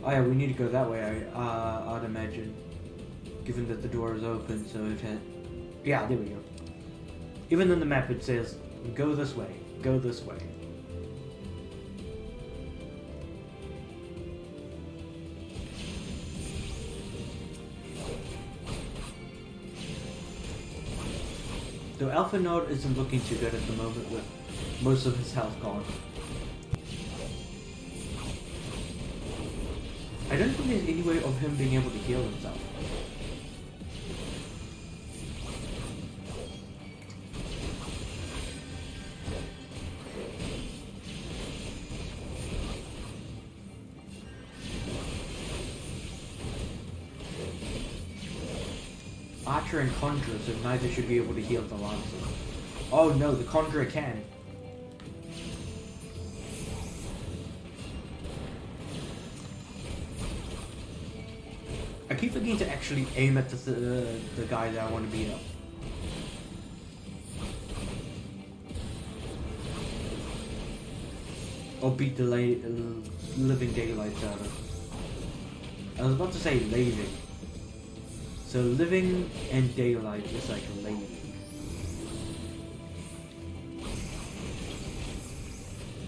Speaker 1: Oh yeah, we need to go that way, I'd imagine. Given that the door is open, so it had... Yeah, there we go. Even on the map it says, go this way, go this way. Though Alpha Node isn't looking too good at the moment with most of his health gone. I don't think there's any way of him being able to heal himself. Archer and Conjurer, so neither should be able to heal the Lancer. Oh no, the Conjurer can. I keep forgetting to actually aim at the guy that I want to beat up. Or beat the living daylights out of. I was about to say laving. So living and daylight is like laving.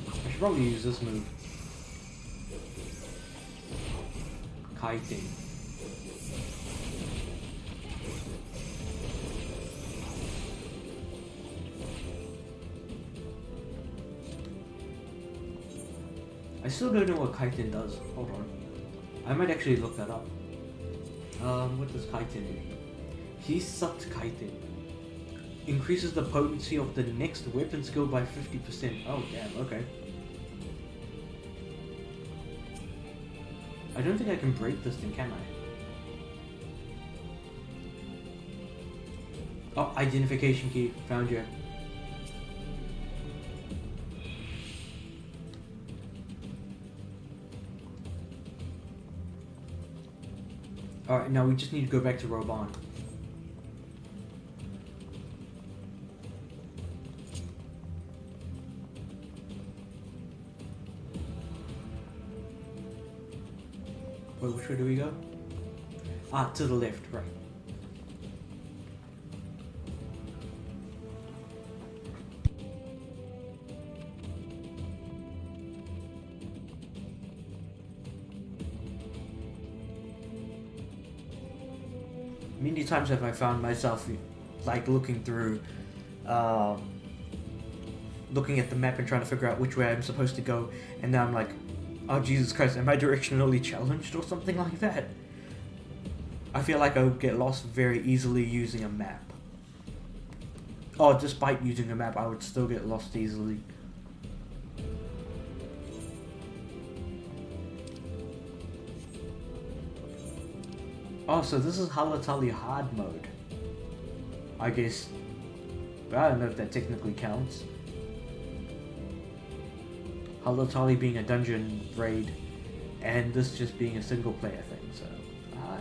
Speaker 1: I should probably use this move. Kiting. I still don't know what kiting does. Hold on. I might actually look that up. What does kiting do? He sucked kiting. Increases the potency of the next weapon skill by 50%. Oh damn, okay. I don't think I can break this thing, can I? Oh, identification key. Found you. Alright, now we just need to go back to Roban. Wait, which way do we go? Ah, to the left, right. Many times have I found myself like looking through, looking at the map and trying to figure out which way I'm supposed to go, and now I'm like, oh Jesus Christ, am I directionally challenged or something like that? I feel like I would get lost very easily using a map. Oh, despite using a map, I would still get lost easily. Oh, so this is Halatali hard mode. I guess. But I don't know if that technically counts. Halatali being a dungeon raid, and this just being a single player thing, so I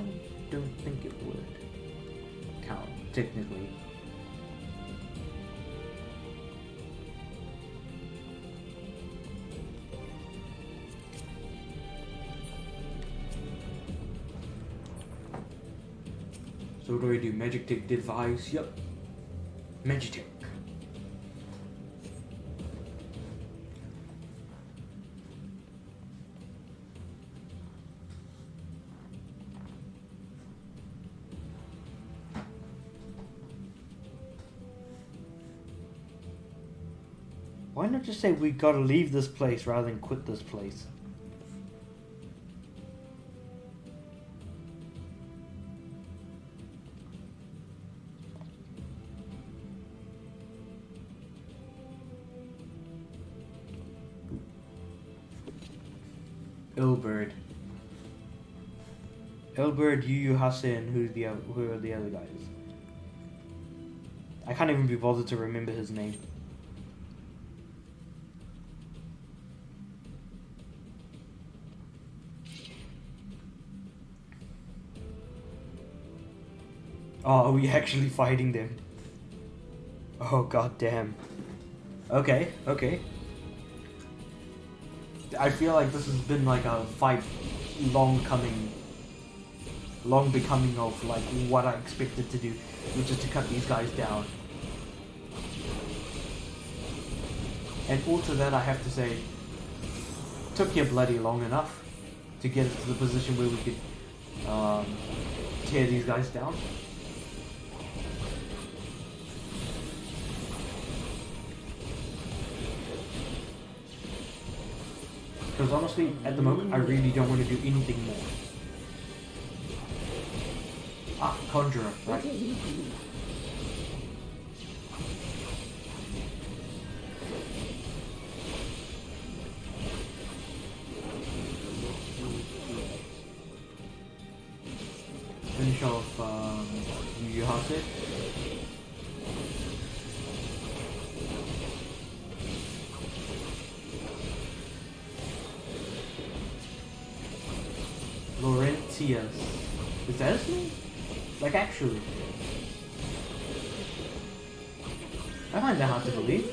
Speaker 1: don't think it would count technically. So what do I do? Magitech device? Yep. Magitech. Why not just say we gotta leave this place rather than quit this place? Elbird, Yu Hassan, who are the other guys? I can't even be bothered to remember his name. Oh, are we actually fighting them? Oh, god damn. Okay. I feel like this has been like a fight long becoming of like what I expected to do, which is to cut these guys down. And all to that I have to say, took you bloody long enough to get us to the position where we could tear these guys down. Because honestly, at the moment, I really don't want to do anything more. Ah, Conjurer, right. Finish off Yu Hase. Laurentius. Is that his name? Like, actually. I find that hard to believe.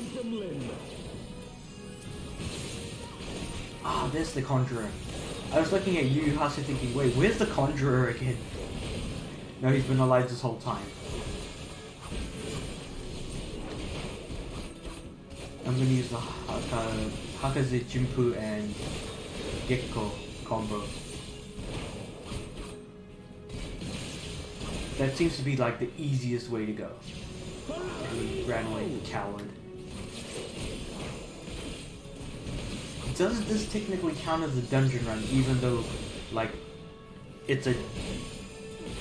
Speaker 1: Ah, there's the Conjurer. I was looking at Yu Hase thinking, wait, where's the Conjurer again? No, he's been alive this whole time. I'm gonna use the Hakaze Jinpu and Gekko combo. That seems to be like the easiest way to go. And he ran away, coward. Does this technically count as a dungeon run, even though, like, it's a...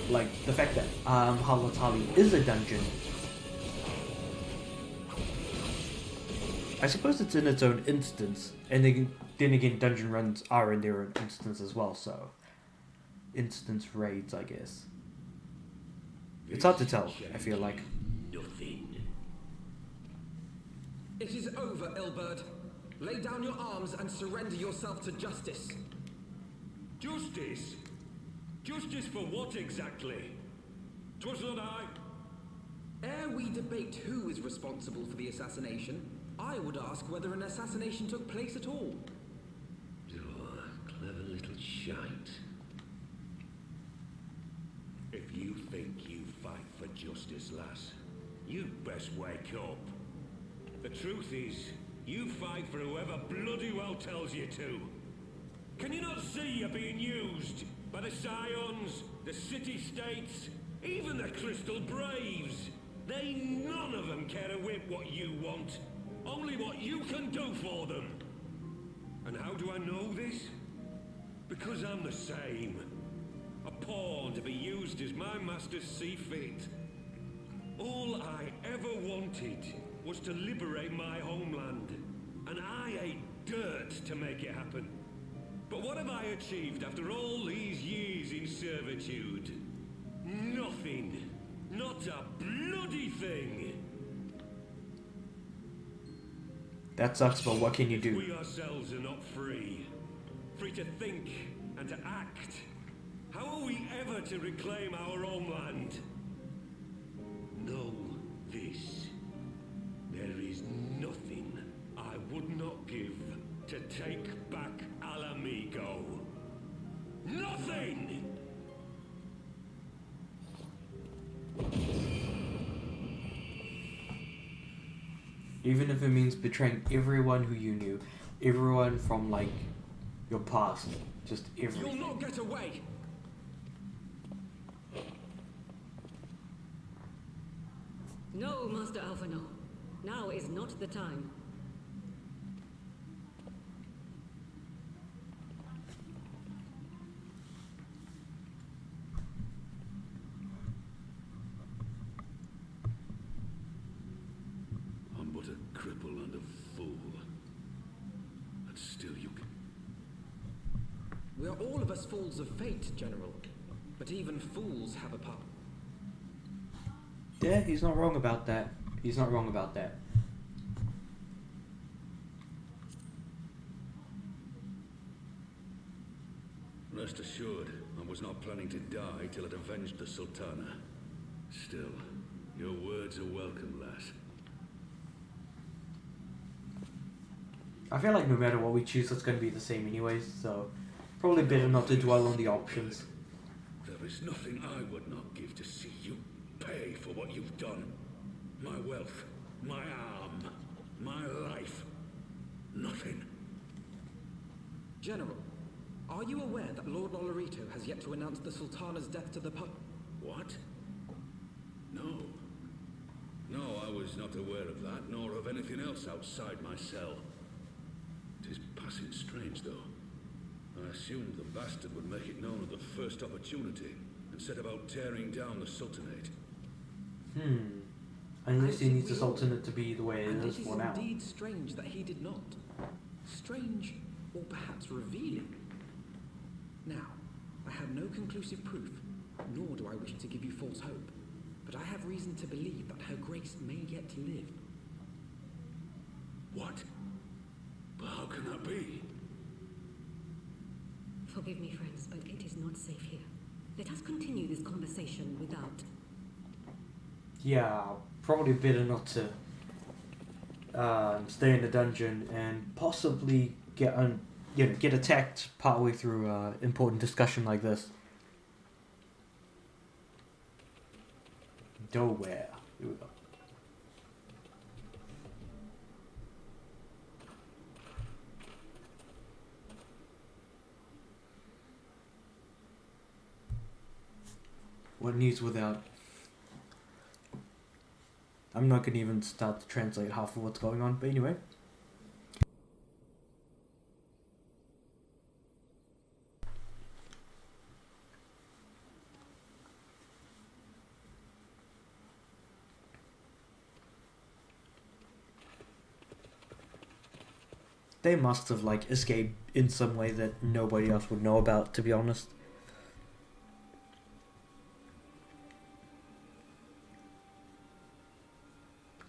Speaker 1: Like, the fact that Halatali is a dungeon. I suppose it's in its own instance, and then again, dungeon runs are in their own instance as well, so... Instance raids, I guess. It's hard to tell, I feel like.
Speaker 6: Nothing. It is over, Elbird. Lay down your arms and surrender yourself to justice.
Speaker 4: Justice? Justice for what exactly? 'Twas not I.
Speaker 6: Ere we debate who is responsible for the assassination, I would ask whether an assassination took place at all.
Speaker 5: Oh, clever little shite. If you think you fight for justice, lass, you'd best wake up.
Speaker 4: The truth is, you fight for whoever bloody well tells you to. Can you not see you're being used by the Scions, the City-States, even the Crystal Braves? They none of them care a whit what you want, only what you can do for them. And how do I know this? Because I'm the same. A pawn to be used as my masters see fit. All I ever wanted was to liberate my homeland, and I ate dirt to make it happen. But what have I achieved after all these years in servitude? Nothing. Not a bloody thing.
Speaker 1: That sucks, but what can you do?
Speaker 4: We ourselves are not free. Free to think, and to act. How are we ever to reclaim our homeland? Know this. There is nothing I would not give to take back Alamigo. Nothing!
Speaker 1: Even if it means betraying everyone who you knew, everyone from like your past, just everything.
Speaker 6: You'll not get away!
Speaker 10: No, Master Alpha, no. Now is not the time.
Speaker 8: I'm but a cripple and a fool. And still you can...
Speaker 6: We are all of us fools of fate, General. But even fools have a part.
Speaker 1: Yeah, he's not wrong about that. He's not wrong about that.
Speaker 8: Rest assured, I was not planning to die till I'd avenged the Sultana. Still, your words are welcome, lass.
Speaker 1: I feel like no matter what we choose, it's going to be the same anyways, so probably better not to dwell on the options.
Speaker 8: There is nothing I would not give to see you pay for what you've done. My wealth, my arm, my life. Nothing.
Speaker 6: General, are you aware that Lord Olorito has yet to announce the Sultana's death to the pub?
Speaker 8: What? No. No, I was not aware of that, nor of anything else outside my cell. It is passing strange, though. I assumed the bastard would make it known at the first opportunity, and set about tearing down the Sultanate.
Speaker 1: Unless he needs the Sultanate to be the way it is for now.
Speaker 6: It is indeed strange that he did not. Strange, or perhaps revealing. Now, I have no conclusive proof, nor do I wish to give you false hope, but I have reason to believe that Her Grace may yet live.
Speaker 8: What? But how can that be?
Speaker 10: Forgive me, friends, but it is not safe here. Let us continue this conversation without...
Speaker 1: Yeah, probably better not to stay in the dungeon and possibly get attacked partway through important discussion like this. Nowhere. Here we go. What needs without? I'm not going to even start to translate half of what's going on, but anyway. They must have like escaped in some way that nobody else would know about, to be honest.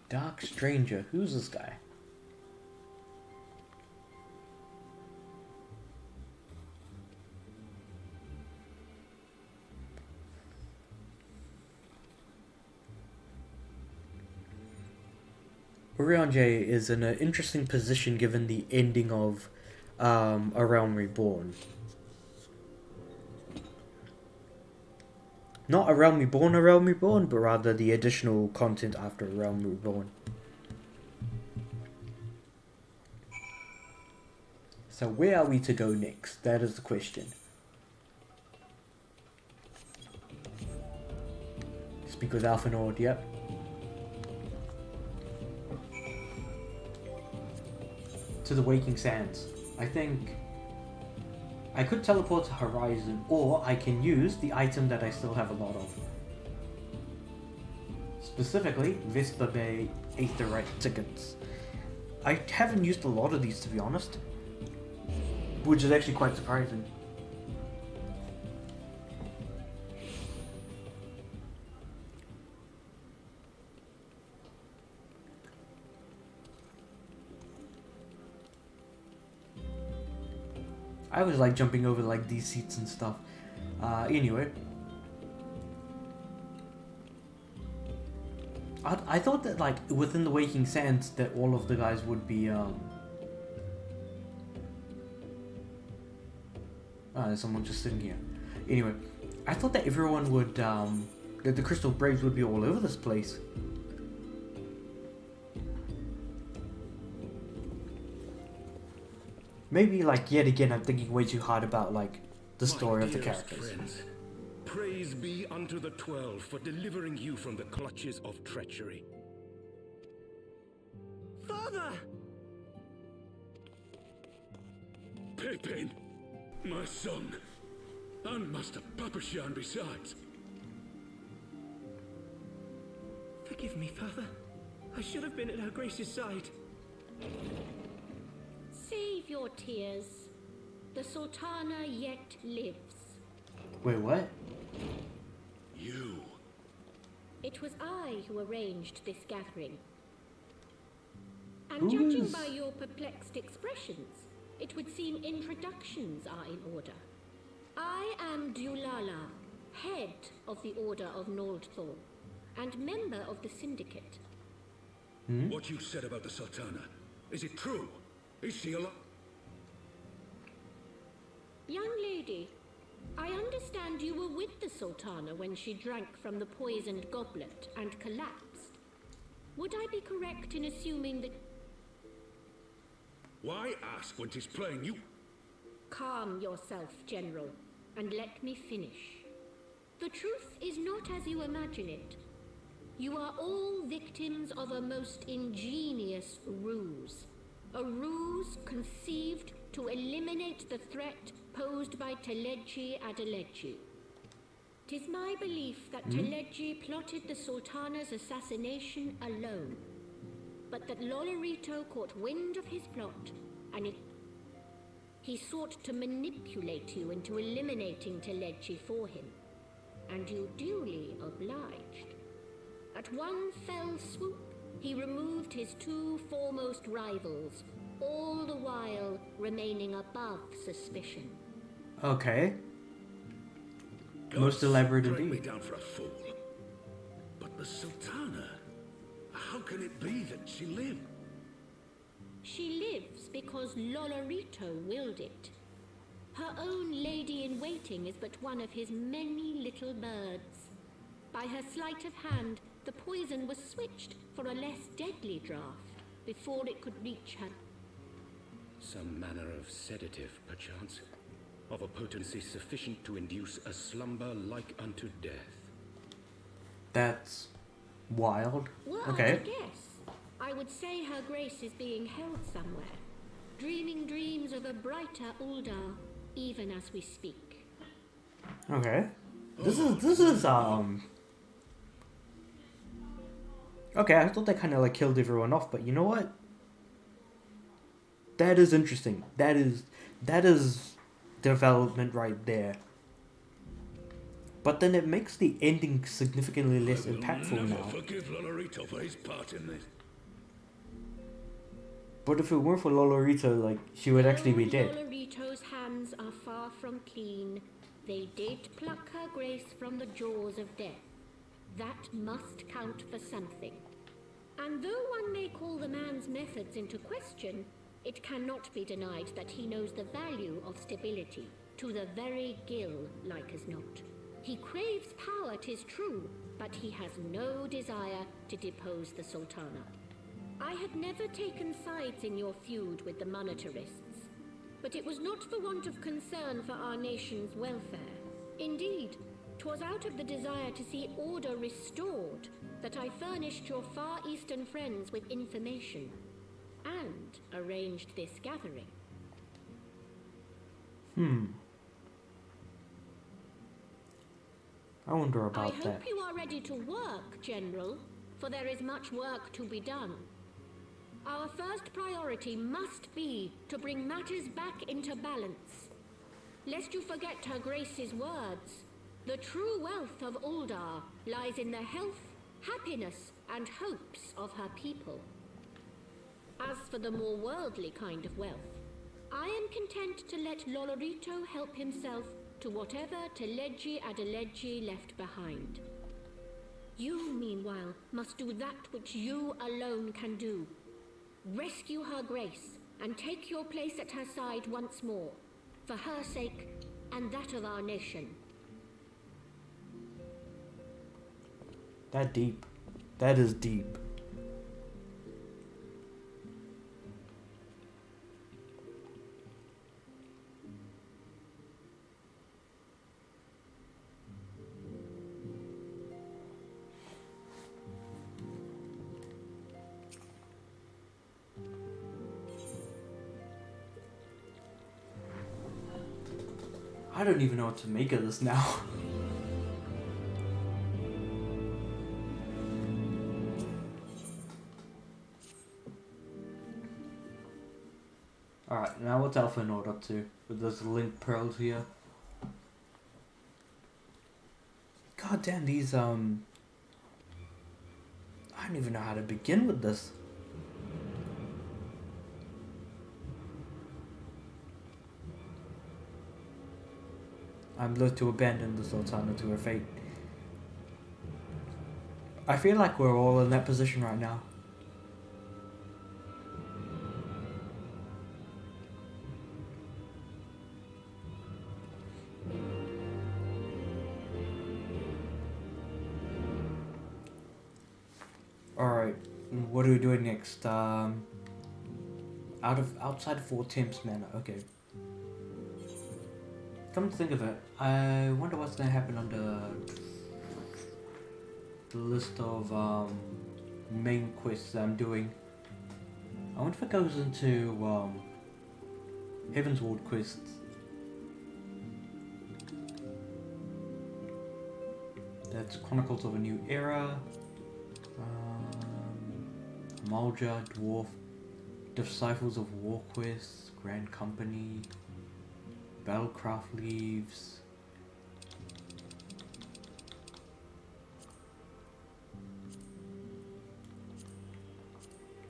Speaker 1: Dark Stranger, who's this guy? Urianger is in an interesting position given the ending of A Realm Reborn. Not A Realm Reborn, but rather the additional content after A Realm Reborn. So where are we to go next? That is the question. Speak with Alpha Nord, yep. To the Waking Sands. I think I could teleport to Horizon, or I can use the item that I still have a lot of. Specifically, Vesper Bay Aetherite tickets. I haven't used a lot of these, to be honest, which is actually quite surprising. I always like jumping over like these seats and stuff. Anyway. I thought that like within the Waking Sands that all of the guys would be there's someone just sitting here. Anyway, I thought that everyone would that the Crystal Braves would be all over this place. Maybe like yet again I'm thinking way too hard about like the story of the characters.
Speaker 5: Friends, praise be unto the 12 for delivering you from the clutches of treachery.
Speaker 6: Father!
Speaker 5: Pippin, my son, and Master Papashan besides.
Speaker 6: Forgive me, Father. I should have been at Her Grace's side.
Speaker 7: Save your tears. The Sultana yet lives.
Speaker 1: Wait, what?
Speaker 5: You.
Speaker 7: It was I who arranged this gathering. And judging by your perplexed expressions, it would seem introductions are in order. I am Dulala, head of the Order of Noldthor, and member of the Syndicate.
Speaker 5: What you said about the Sultana, is it true? Is she alive?
Speaker 7: Young lady, I understand you were with the Sultana when she drank from the poisoned goblet and collapsed. Would I be correct in assuming that...
Speaker 5: Why ask when 'tis plain you...
Speaker 7: Calm yourself, General, and let me finish. The truth is not as you imagine it. You are all victims of a most ingenious ruse. A ruse conceived to eliminate the threat posed by Teleji Adeleji. 'Tis my belief that Teleji plotted the Sultana's assassination alone, but that Lolorito caught wind of his plot, and he sought to manipulate you into eliminating Teleji for him, and you duly obliged. At one fell swoop, he removed his two foremost rivals, all the while remaining above suspicion.
Speaker 1: Okay.
Speaker 5: God
Speaker 1: Most elaborate
Speaker 5: strike me
Speaker 1: indeed.
Speaker 5: down for a fool. But the Sultana, how can it be that she lived?
Speaker 7: She lives because Lolorito willed it. Her own lady-in-waiting is but one of his many little birds. By her sleight of hand, the poison was switched for a less deadly draught before it could reach her.
Speaker 5: Some manner of sedative, perchance, of a potency sufficient to induce a slumber like unto death.
Speaker 1: That's wild.
Speaker 7: Well,
Speaker 1: Okay.
Speaker 7: I guess. I would say Her Grace is being held somewhere, dreaming dreams of a brighter Uldar, even as we speak.
Speaker 1: Okay. This is Okay, I thought that kind of like killed everyone off, but you know what? That is interesting. That is development right there. But then it makes the ending significantly less impactful
Speaker 5: never
Speaker 1: now.
Speaker 5: forgive Lolorito for his part in this.
Speaker 1: But if it weren't for Lolorito, like, she would actually be dead.
Speaker 7: Lolorito's hands are far from clean. They did pluck Her Grace from the jaws of death. That must count for something. And though one may call the man's methods into question, it cannot be denied that he knows the value of stability, to the very gill, like as not. He craves power, 'tis true, but he has no desire to depose the Sultana. I had never taken sides in your feud with the monetarists, but it was not for want of concern for our nation's welfare. Indeed, 'twas out of the desire to see order restored that I furnished your Far Eastern friends with information and arranged this gathering.
Speaker 1: I wonder
Speaker 7: I
Speaker 1: about
Speaker 7: hope
Speaker 1: that.
Speaker 7: you are ready to work, General, for there is much work to be done. Our first priority must be to bring matters back into balance. Lest you forget Her Grace's words, the true wealth of Uldar lies in the health, happiness, and hopes of her people. As for the more worldly kind of wealth,
Speaker 11: I am content to let Lolorito help himself to whatever Teledji Adeledji left behind. You, meanwhile, must do that which you alone can do. Rescue her grace, and take your place at her side once more, for her sake and that of our nation.
Speaker 1: That deep. That is deep. I don't even know what to make of this now. Alright, now what's Alpha Node up to with those link pearls here? God damn, these I don't even know how to begin with this. I'm loath to abandon the Sultana to her fate. I feel like we're all in that position right now. Alright, what are we doing next? Outside of Fort Temps Manor, okay. Come to think of it, I wonder what's gonna happen on the list of main quests I'm doing. I wonder if it goes into Heavensward quests. That's Chronicles of a New Era, Malja, Dwarf, Disciples of War Quests, Grand Company, Battlecraft Leaves.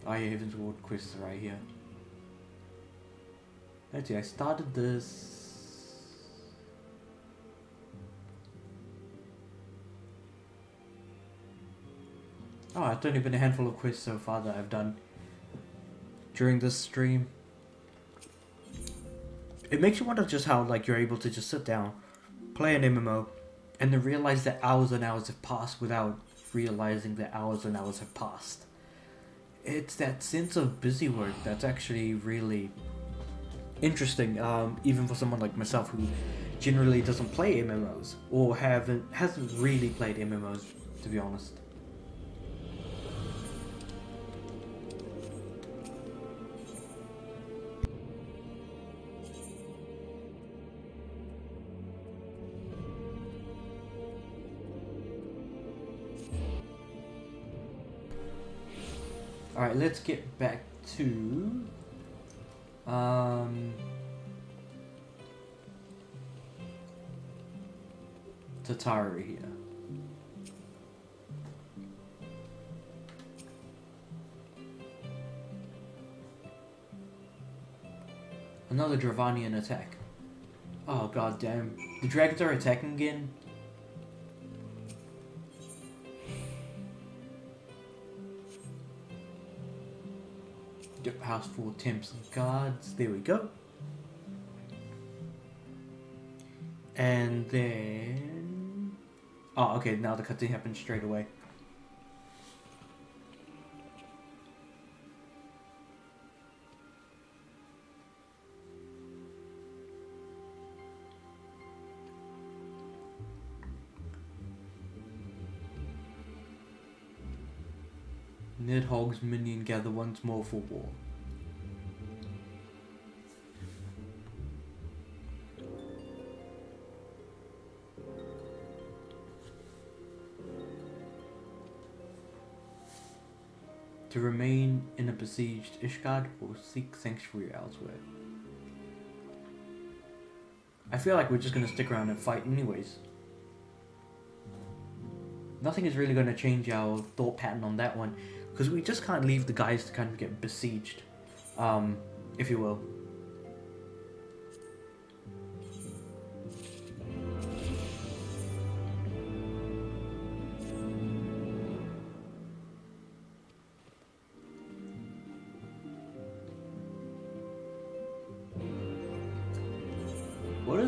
Speaker 1: Oh yeah, Heavensward quests right here. Let's see, I started this. Oh, it's only been a handful of quests so far that I've done during this stream. It makes you wonder just how like you're able to just sit down, play an MMO, and then realize that hours and hours have passed without realizing that hours and hours have passed. It's that sense of busy work that's actually really interesting, even for someone like myself who generally doesn't play MMOs or hasn't really played MMOs, to be honest. Alright, let's get back to Tatari here. Another Dravanian attack. Oh god damn. The dragons are attacking again? House for Temps and Guards. There we go. And then... Oh, okay, now the cutscene happens straight away. Nidhogg's minion gather once more for war. To remain in a besieged Ishgard or seek sanctuary elsewhere. I feel like we're just gonna stick around and fight anyways. Nothing is really gonna change our thought pattern on that one, because we just can't leave the guys to kind of get besieged, if you will.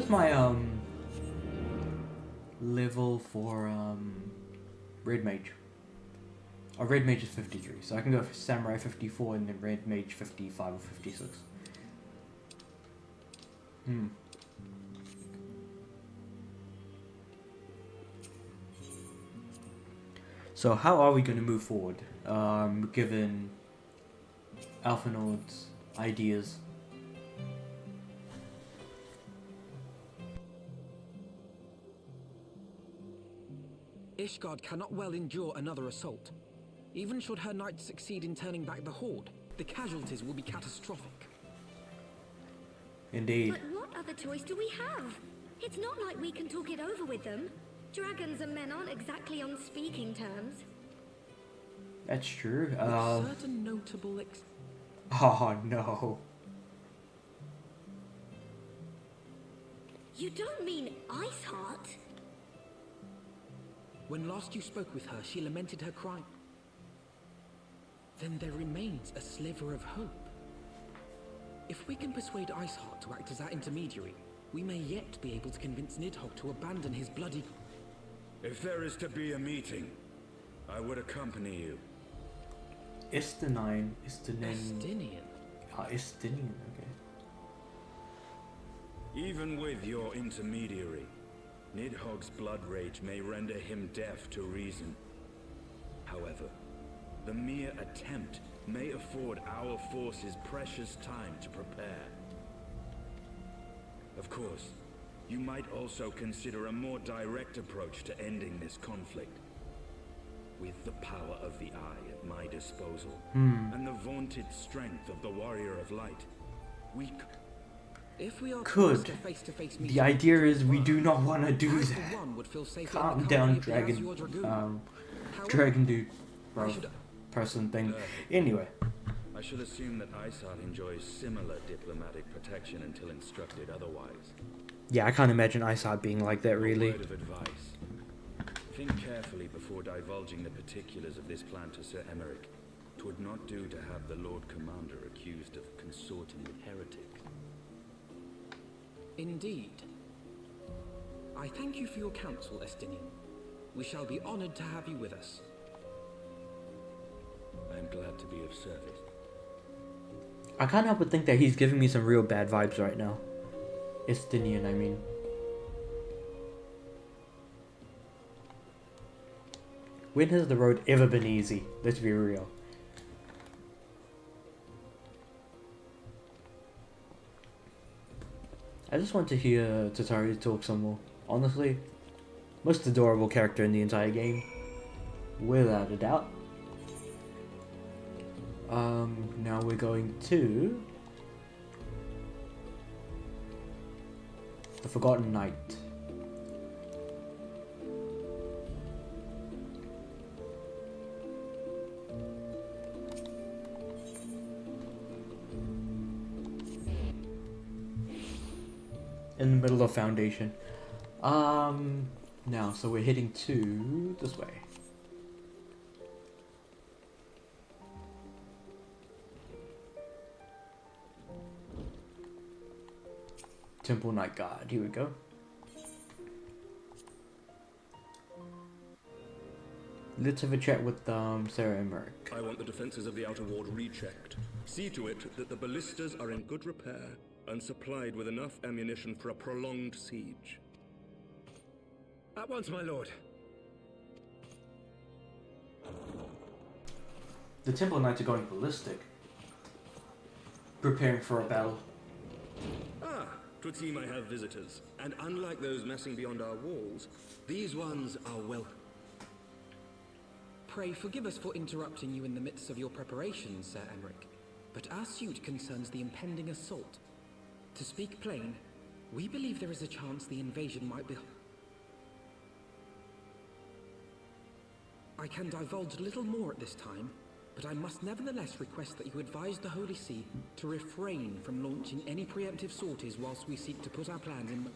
Speaker 1: is my level for Red Mage? Oh, Red Mage is 53, so I can go for Samurai 54 and then Red Mage 55 or 56. So how are we going to move forward, given Alphanord's ideas?
Speaker 6: Ishgard cannot well endure another assault. Even should her knights succeed in turning back the Horde, the casualties will be catastrophic.
Speaker 1: Indeed.
Speaker 7: But what other choice do we have? It's not like we can talk it over with them. Dragons and men aren't exactly on speaking terms.
Speaker 1: That's true.
Speaker 6: With certain notable
Speaker 1: Oh no.
Speaker 7: You don't mean Iceheart?
Speaker 6: When last you spoke with her, she lamented her crime. Then there remains a sliver of hope. If we can persuade Iceheart to act as our intermediary, we may yet be able to convince Nidhogg to abandon his bloody...
Speaker 4: If there is to be a meeting, I would accompany you.
Speaker 1: Estinian.
Speaker 6: Estinian?
Speaker 1: Ah, Estinian, okay.
Speaker 4: Even with your intermediary, Nidhogg's blood rage may render him deaf to reason. However, the mere attempt may afford our forces precious time to prepare. Of course, you might also consider a more direct approach to ending this conflict. With the power of the Eye at my disposal, and the vaunted strength of the Warrior of Light, we
Speaker 6: If we are
Speaker 1: could.
Speaker 6: Face-to-face
Speaker 1: The idea is we do not want to do that. Calm down, dragon. Dragon dude. Bro. Person thing. Anyway.
Speaker 4: I should assume that Iceheart enjoys similar diplomatic protection until instructed otherwise.
Speaker 1: Yeah, I can't imagine Iceheart being like that, really.
Speaker 4: A word of advice. Think carefully before divulging the particulars of this plan to Sir Emmerich. 'Twould not do to have the Lord Commander accused of consorting with heretics.
Speaker 6: Indeed. I thank you for your counsel, Estinian. We shall be honored to have you with us.
Speaker 4: I am glad to be of service.
Speaker 1: I can't help but think that he's giving me some real bad vibes right now. Estinian, I mean. When has the road ever been easy? Let's be real. I just want to hear Tatari talk some more. Honestly, most adorable character in the entire game. Without a doubt. Now we're going to the Forgotten Knight. In the middle of Foundation. Now, so we're heading to this way. Temple Night Guard, here we go. Let's have a chat with Sarah Emmerich.
Speaker 12: I want the defenses of the Outer Ward rechecked. See to it that the ballistas are in good repair and supplied with enough ammunition for a prolonged siege.
Speaker 5: At once, my lord.
Speaker 1: The Temple Knights are going ballistic. Preparing for a battle.
Speaker 12: Ah, 'twould seem I have visitors. And unlike those messing beyond our walls, these ones are welcome.
Speaker 6: Pray forgive us for interrupting you in the midst of your preparations, Sir Emmerich, but our suit concerns the impending assault. To speak plain, we believe there is a chance the invasion might be... I can divulge little more at this time, but I must nevertheless request that you advise the Holy See to refrain from launching any preemptive sorties whilst we seek to put our plans in...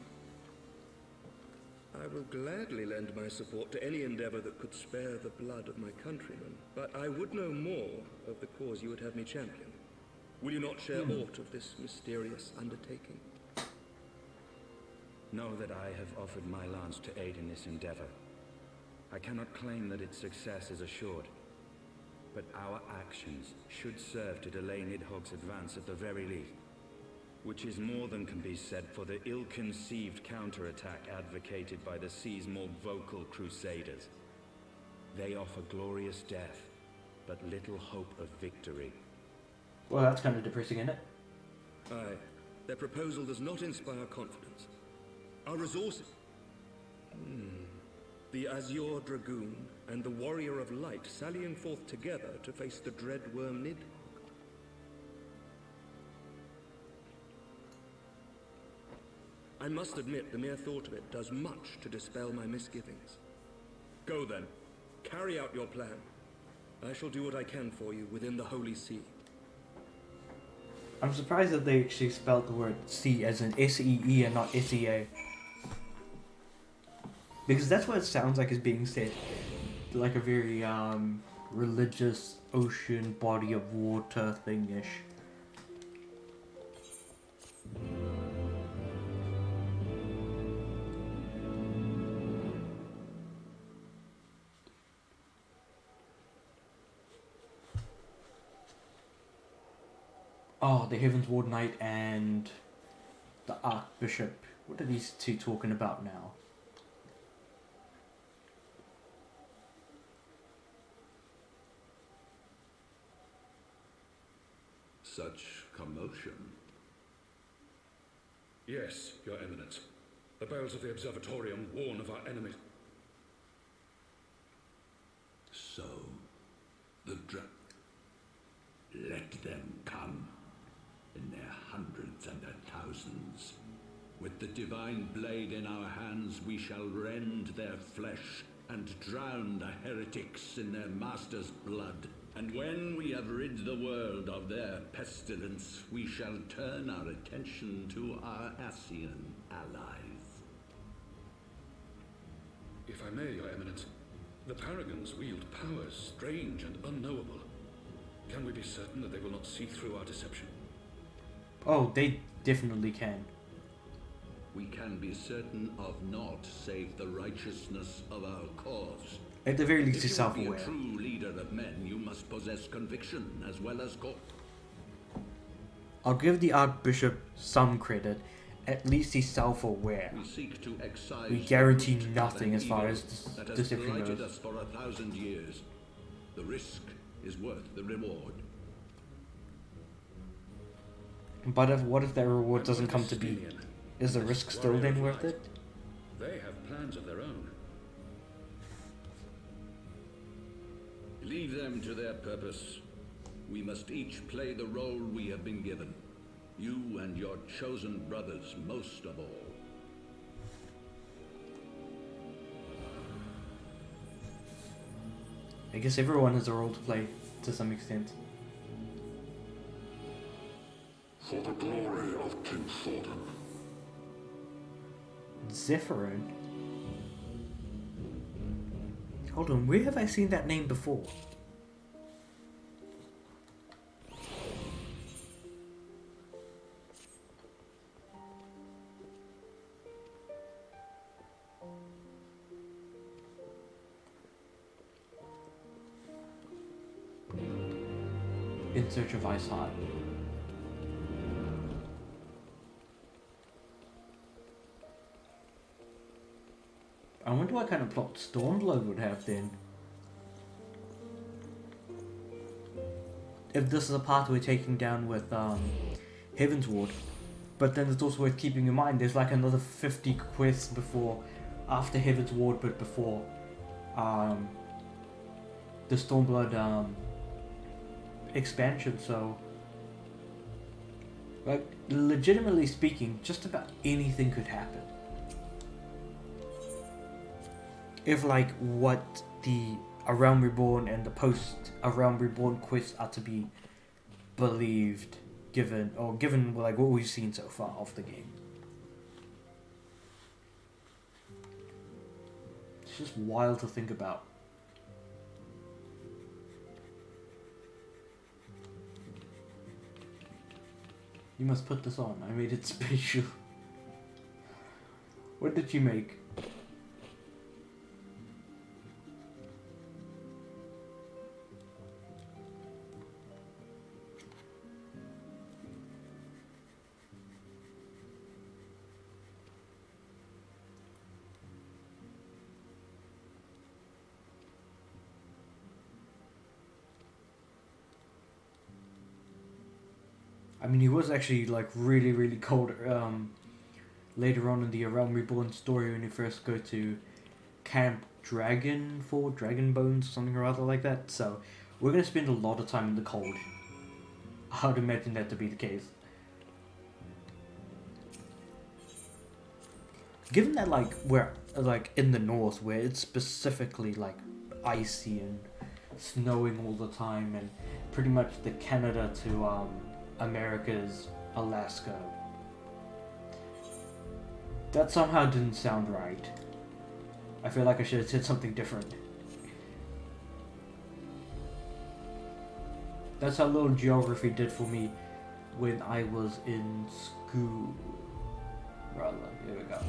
Speaker 12: I will gladly lend my support to any endeavor that could spare the blood of my countrymen, but I would know more of the cause you would have me champion. Will you not share aught of this mysterious undertaking?
Speaker 13: Know that I have offered my lance to aid in this endeavor. I cannot claim that its success is assured, but our actions should serve to delay Nidhogg's advance at the very least, which is more than can be said for the ill-conceived counterattack advocated by the sea's more vocal crusaders. They offer glorious death, but little hope of victory.
Speaker 1: Well, that's kind of depressing, isn't it?
Speaker 12: Aye. Their proposal does not inspire confidence. Our resources... The Azure Dragoon and the Warrior of Light sallying forth together to face the dread worm Nid. I must admit, the mere thought of it does much to dispel my misgivings. Go then. Carry out your plan. I shall do what I can for you within the Holy See.
Speaker 1: I'm surprised that they actually spelled the word "see" as in S-E-E and not S-E-A. Because that's what it sounds like is being said. Like a very religious ocean body of water thing-ish. Oh, the Heavensward Knight and the Archbishop. What are these two talking about now?
Speaker 8: Such commotion.
Speaker 2: Yes, Your Eminence. The bells of the Observatorium warn of our enemies.
Speaker 8: So, the let them come, in their hundreds and their thousands. With the divine blade in our hands, we shall rend their flesh and drown the heretics in their master's blood. And when we have rid the world of their pestilence, we shall turn our attention to our Ascian allies.
Speaker 2: If I may, Your Eminence, the Paragons wield powers strange and unknowable. Can we be certain that they will not see through our deception?
Speaker 1: Oh, they definitely can.
Speaker 8: We can be certain of naught save the righteousness of our cause.
Speaker 1: At the very least, he's
Speaker 8: If you will be
Speaker 1: self-aware.
Speaker 8: a true leader of men, you must possess conviction as well as cause.
Speaker 1: I'll give the Archbishop some credit. At least he's self-aware.
Speaker 8: We seek to excise
Speaker 1: We guarantee
Speaker 8: the root of
Speaker 1: nothing
Speaker 8: an
Speaker 1: as far
Speaker 8: evil
Speaker 1: as
Speaker 8: that has
Speaker 1: deception
Speaker 8: blighted
Speaker 1: goes.
Speaker 8: us for 1,000 years. The risk is worth the reward.
Speaker 1: But what if that reward doesn't come to be? Is the risk still then worth it?
Speaker 2: They have plans of their own.
Speaker 8: Leave them to their purpose. We must each play the role we have been given. You and your chosen brothers most of all.
Speaker 1: I guess everyone has a role to play to some extent.
Speaker 14: For the glory of King Thornton.
Speaker 1: Zephyrin? Hold on, where have I seen that name before? In Search of Ice Heart. I wonder what kind of plot Stormblood would have then. If this is a path we're taking down with Heavensward. But then it's also worth keeping in mind there's like another 50 quests before, after Heavensward, but before the Stormblood expansion, so like legitimately speaking, just about anything could happen. If like what the A Realm Reborn and the post A Realm Reborn quests are to be believed, given like what we've seen so far of the game. It's just wild to think about. You must put this on. I made it special. What did you make? I mean, he was actually like really cold later on in the Realm Reborn story when you first go to Camp Dragon Bones or something or other like that. So we're gonna spend a lot of time in the cold. I would imagine that to be the case. Given that like we're like in the north where it's specifically like icy and snowing all the time, and pretty much the Canada to America's Alaska. That somehow didn't sound right. I feel like I should have said something different. That's how little geography did for me when I was in school. Rather, here we go.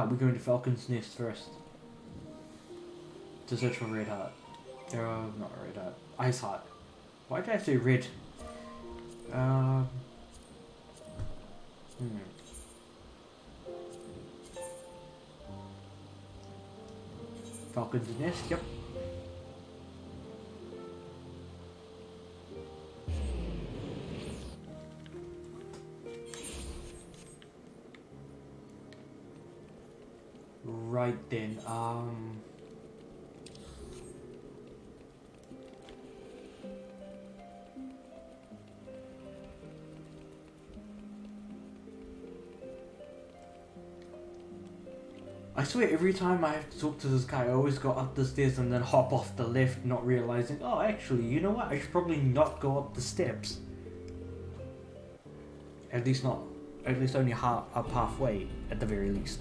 Speaker 1: We're going to Falcon's Nest first. To search for Red Heart. Not Red Heart. Ice Heart. Why did I say red? Falcon's Nest, yep. Right then, I swear every time I have to talk to this guy, I always go up the stairs and then hop off the left, not realizing, oh actually, you know what, I should probably not go up the steps. At least only up halfway, at the very least.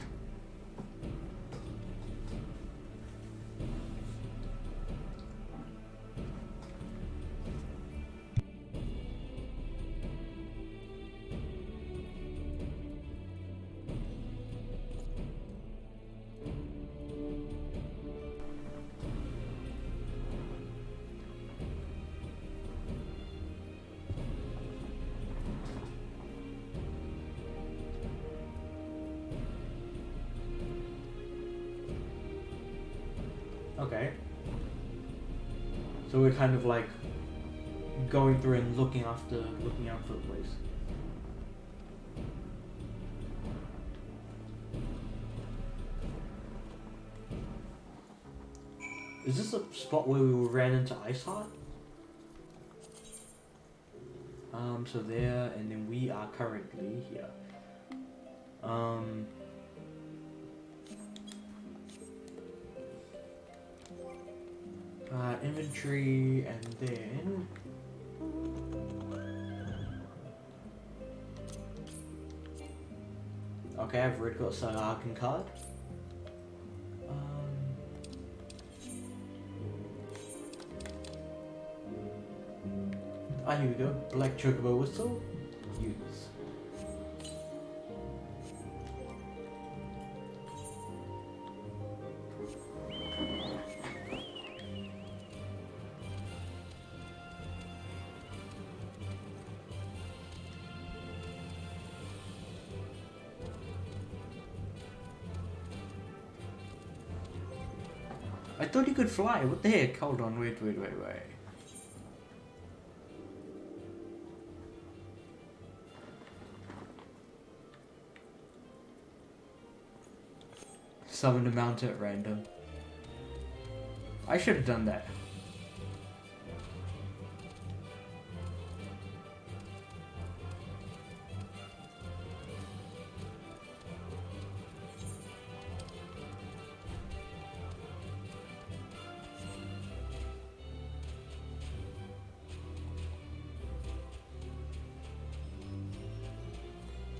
Speaker 1: Okay. So we're kind of like going through and looking out for the place. Is this a spot where we ran into Ice Heart? So there, and then we are currently here. Inventory, and then okay, I've already got a Arcan card. Here we go. Black Chocobo Whistle. Use. I thought he could fly. What the heck? Hold on. Wait. Summon a mount at random. I should have done that.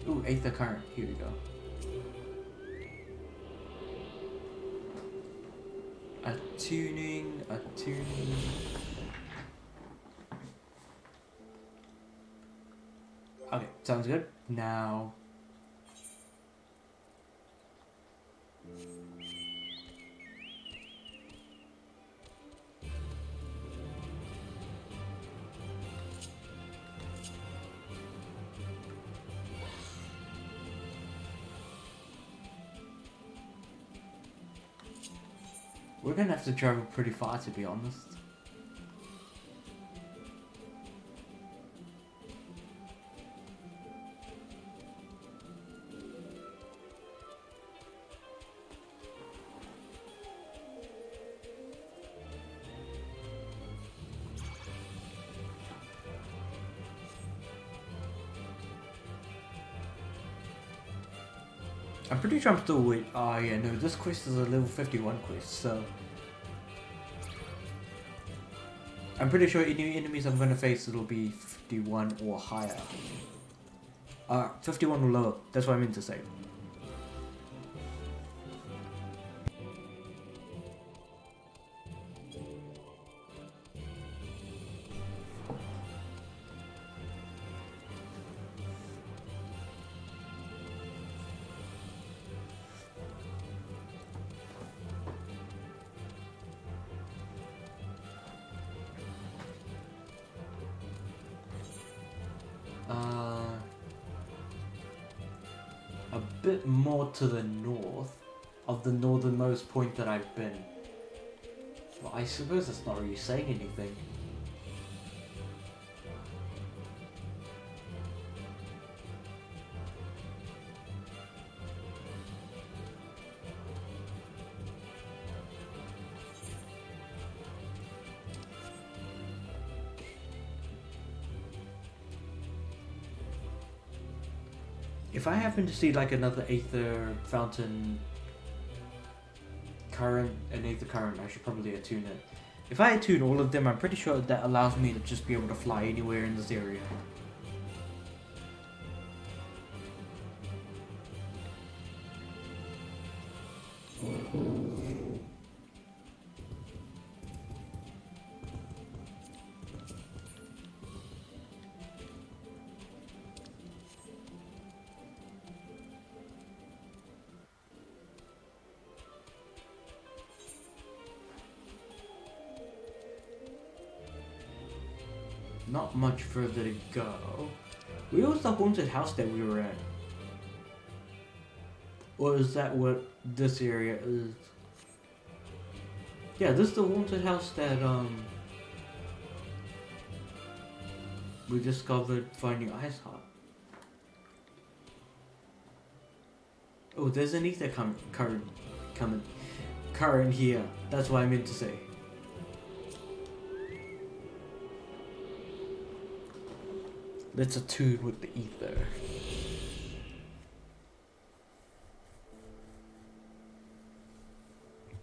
Speaker 1: Ooh, Aether Current. Here we go. Attuning. Okay, sounds good. Now. We're gonna have to travel pretty far, to be honest. I'm pretty sure I'm still wait. Oh yeah, no, this quest is a level 51 quest, so I'm pretty sure any enemies I'm gonna face it'll be 51 or higher. 51 or lower. That's what I meant to say. A bit more to the north of the northernmost point that I've been. Well, I suppose that's not really saying anything. If I happen to see like another Aether Fountain Current, an Aether Current, I should probably attune it. If I attune all of them, I'm pretty sure that allows me to just be able to fly anywhere in this area. Not much further to go. Where was the haunted house that we were at? Or is that what this area is? Yeah, this is the haunted house that we discovered finding Ice Heart. Oh, there's an Aether current here. That's what I meant to say. Let's attune with the Aether.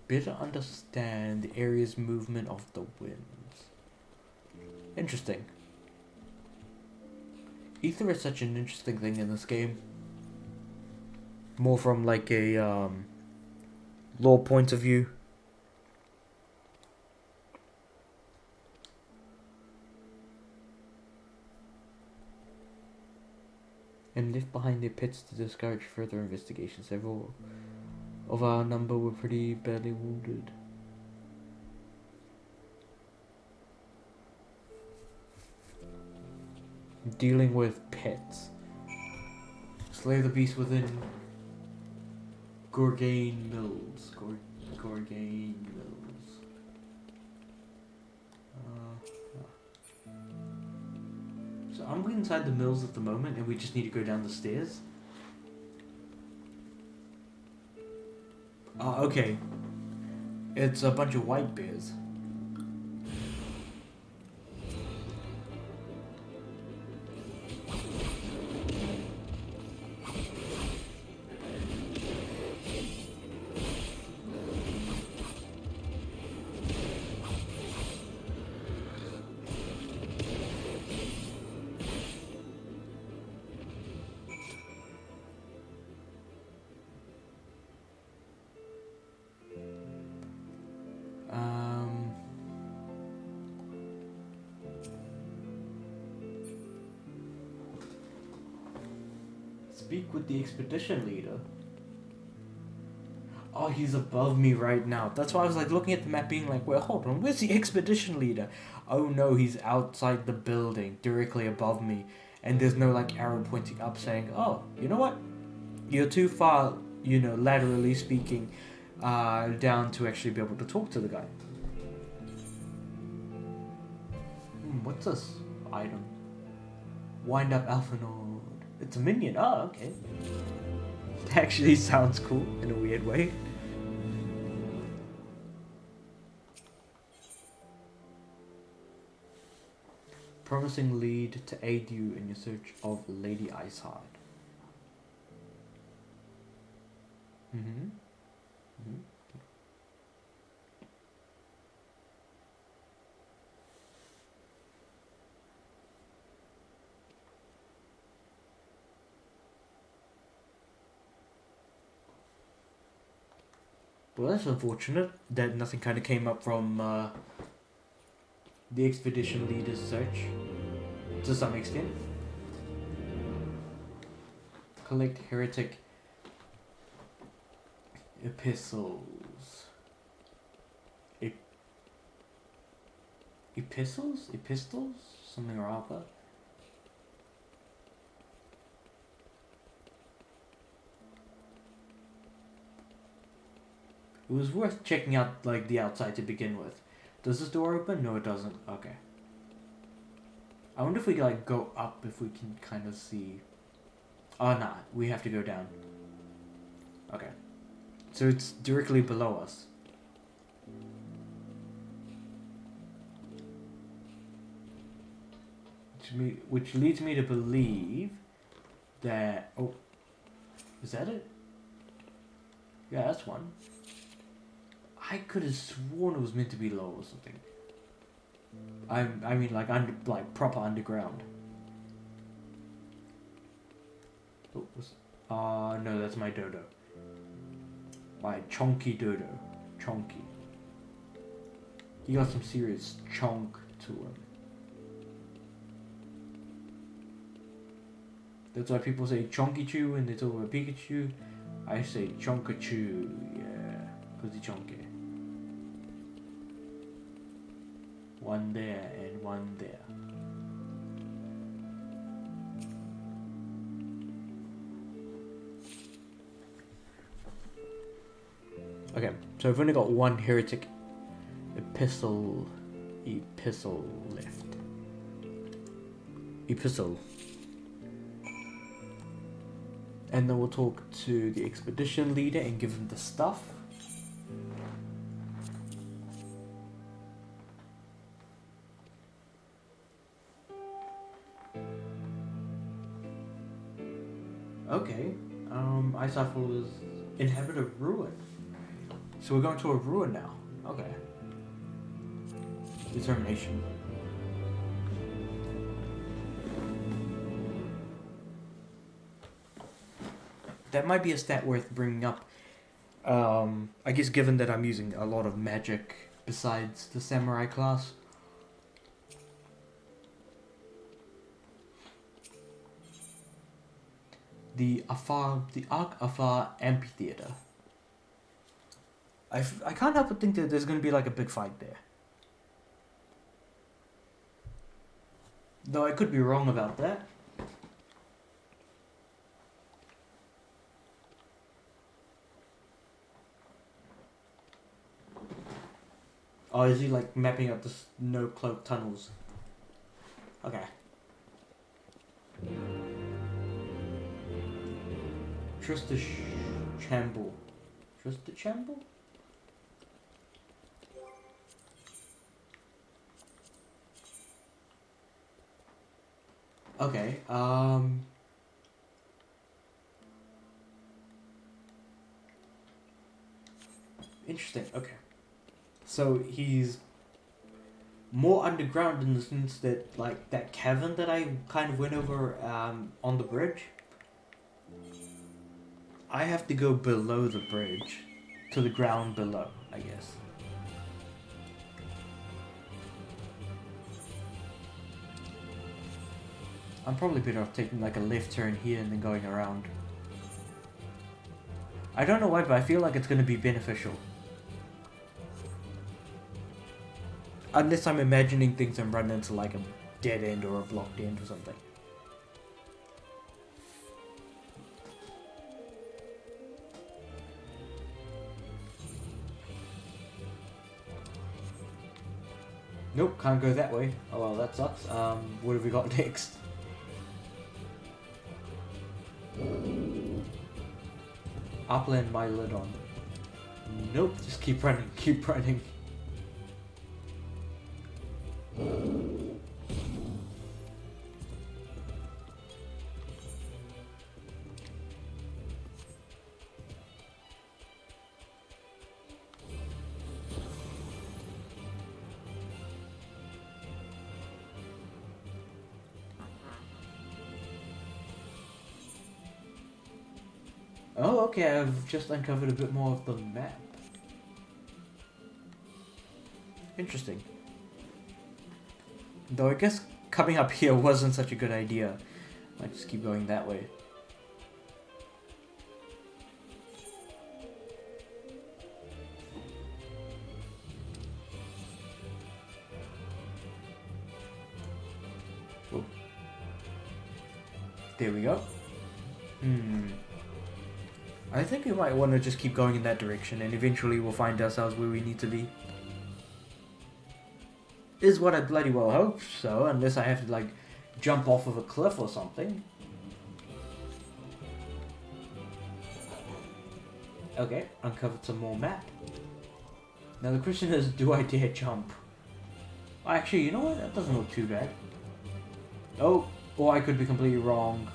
Speaker 1: Better understand the area's movement of the winds. Interesting. Aether is such an interesting thing in this game. More from like a lore point of view. And left behind their pits to discourage further investigation. Several of our number were pretty badly wounded. Dealing with pets. Slay the beast within Gorgain Mills. Gorgain Mills. So I'm inside the mills at the moment and we just need to go down the stairs. Okay. It's a bunch of white bears. speak with the expedition leader. Oh, he's above me right now. That's why I was like looking at the map being like, well, hold on, where's the expedition leader? Oh no, he's outside the building, directly above me. And there's no like arrow pointing up saying, oh, you know what? You're too far, you know, laterally speaking, down to actually be able to talk to the guy. What's this item? Wind up Alpha Node. It's a minion. Oh, okay. It actually sounds cool in a weird way. Promising lead to aid you in your search of Lady Iceheart. Well, that's unfortunate that nothing kind of came up from the expedition leader's search, to some extent. Collect heretic epistles. Epistles? Epistles? Something or other. It was worth checking out, like, the outside to begin with. Does this door open? No, it doesn't. Okay. I wonder if we can, like, go up, if we can kind of see... Oh, nah. We have to go down. Okay. So it's directly below us. Which leads me to believe that... Oh. Is that it? Yeah, that's one. I could have sworn it was meant to be low or something. I mean, like proper underground. Oh, no, that's my dodo. My chonky dodo. Chonky. He got some serious chonk to him. That's why people say chonky chew when they talk about Pikachu. I say chonkachu, yeah, because he's chonky. One there and one there. Okay, so I've only got one heretic epistle left. Epistle. And then we'll talk to the expedition leader and give him the stuff. Okay, Iceheart was inhabit a ruin. So we're going to a ruin now. Okay. Determination. That might be a stat worth bringing up. I guess given that I'm using a lot of magic besides the samurai class. The Ark Afar Amphitheater. I can't help but think that there's going to be like a big fight there. Though I could be wrong about that. Oh, is he like mapping out the snow cloak tunnels? Okay. Trust the Chamble. Trust the Chamble? Okay, interesting, okay. So he's more underground in the sense that, like, that cavern that I kind of went over on the bridge. I have to go below the bridge to the ground below, I guess. I'm probably better off taking like a left turn here and then going around. I don't know why, but I feel like it's going to be beneficial. Unless I'm imagining things and run into like a dead end or a blocked end or something. Nope, can't go that way. Oh well, that sucks. What have we got next? Upland Mylodon. Nope, just keep running, keep running. Oh, okay, I've just uncovered a bit more of the map. Interesting. Though I guess coming up here wasn't such a good idea. Might just keep going that way. Whoa. There we go. I think we might want to just keep going in that direction and eventually we'll find ourselves where we need to be. Is what I bloody well hope so, unless I have to like jump off of a cliff or something. Okay, uncovered some more map. Now the question is, do I dare jump? Actually, you know what? That doesn't look too bad. Oh, or I could be completely wrong.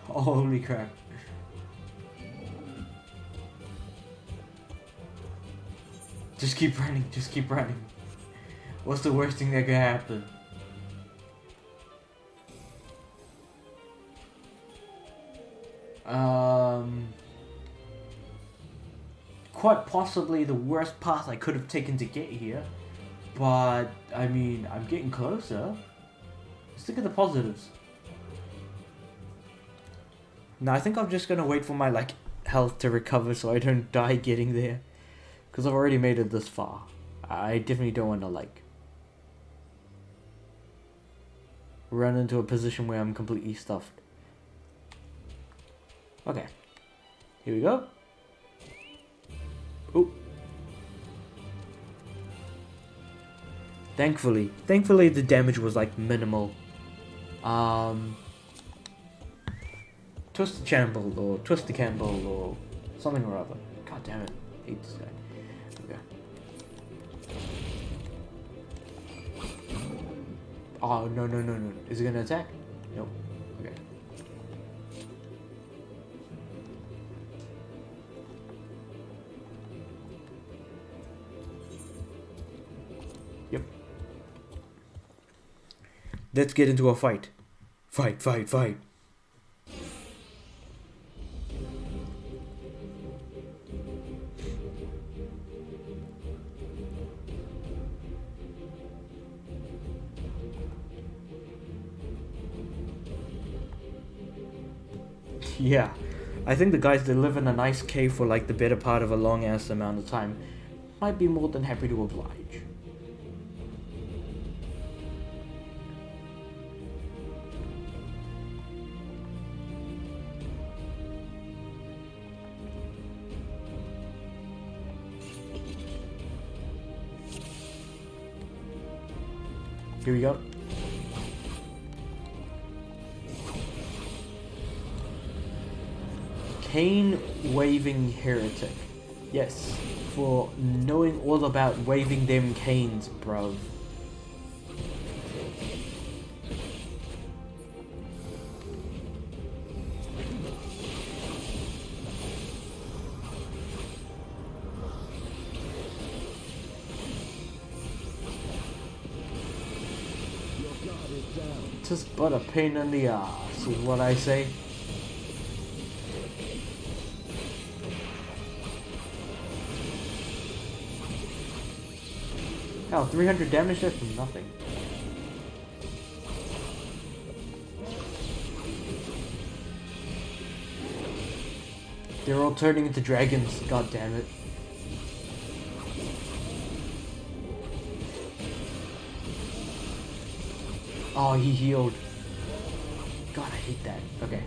Speaker 1: Holy crap. Just keep running, just keep running. What's the worst thing that could happen? Quite possibly the worst path I could have taken to get here. But, I mean, I'm getting closer. Let's look at the positives. No, I think I'm just gonna wait for my like health to recover so I don't die getting there. Because I've already made it this far. I definitely don't want to like run into a position where I'm completely stuffed. Okay. Here we go. Oop. Thankfully the damage was like minimal. Twist the Chamble or Twist the Campbell or something or other. God damn it. I hate this guy. Okay. Oh, no. Is it gonna attack? Nope. Okay. Yep. Let's get into a fight. Fight. Yeah, I think the guys that live in a nice cave for like the better part of a long ass amount of time might be more than happy to oblige. Here we go. Cane waving heretic. Yes, for knowing all about waving them canes, bruv. Just but a pain in the ass is what I say. Hell, 300 damage there from nothing. . They're all turning into dragons, god damn it. Oh, he healed. God, I hate that. Okay.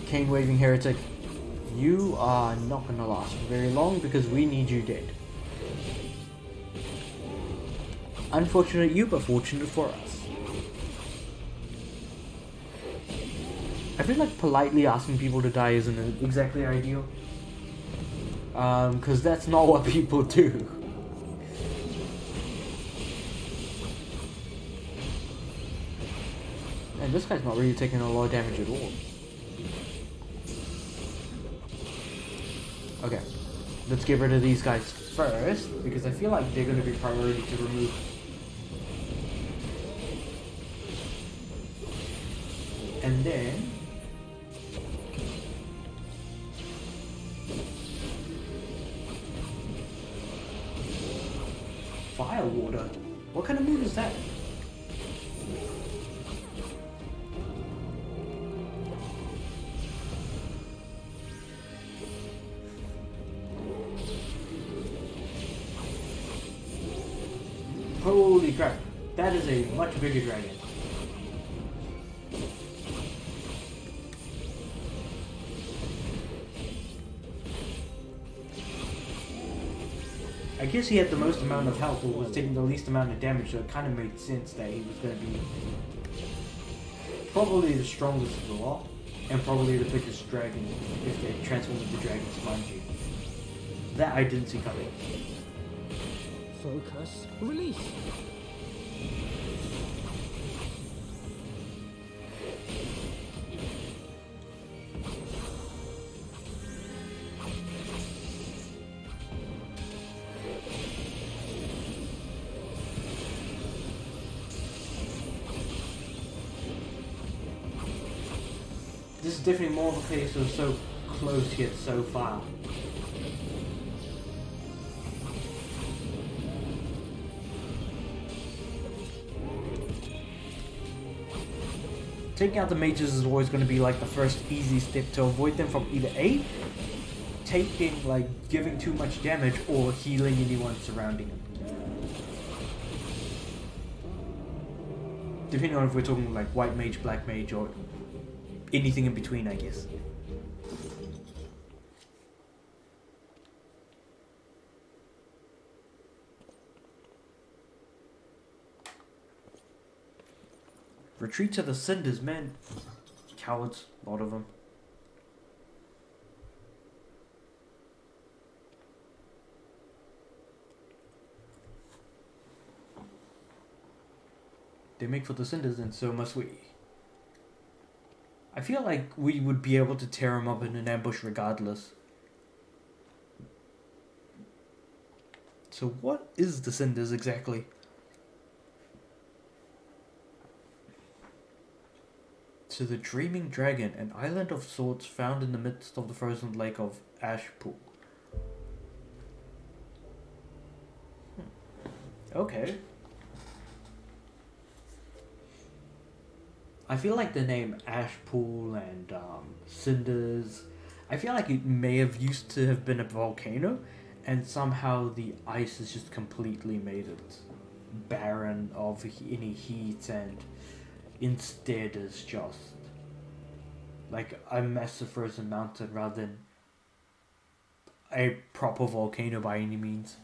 Speaker 1: Cane waving heretic. You are not gonna last for very long because we need you dead. Unfortunate you, but fortunate for us. I feel like politely asking people to die isn't exactly ideal. Because that's not what people do. And this guy's not really taking a lot of damage at all. Okay, let's get rid of these guys first, because I feel like they're going to be priority to remove. And then... Fire water? What kind of move is that? Holy crap, that is a much bigger dragon. I guess he had the most amount of health, but was taking the least amount of damage, so it kind of made sense that he was going to be probably the strongest of the lot, and probably the biggest dragon if they transformed into dragons, mind you. That I didn't see coming.
Speaker 6: Focus. Release.
Speaker 1: This is definitely more of a case of so close yet so far. Taking out the mages is always going to be like the first easy step to avoid them from either A, taking, like, giving too much damage, or healing anyone surrounding them. Depending on if we're talking like white mage, black mage, or anything in between, I guess. Retreat to the cinders, man. Cowards, a lot of them. They make for the cinders, and so must we. I feel like we would be able to tear them up in an ambush regardless. So what is the cinders exactly? To the Dreaming Dragon, an island of sorts found in the midst of the frozen lake of Ashpool. Okay. I feel like the name Ashpool and Cinders, I feel like it may have used to have been a volcano, and somehow the ice has just completely made it barren of any heat, and instead is just like a massive frozen mountain rather than a proper volcano by any means.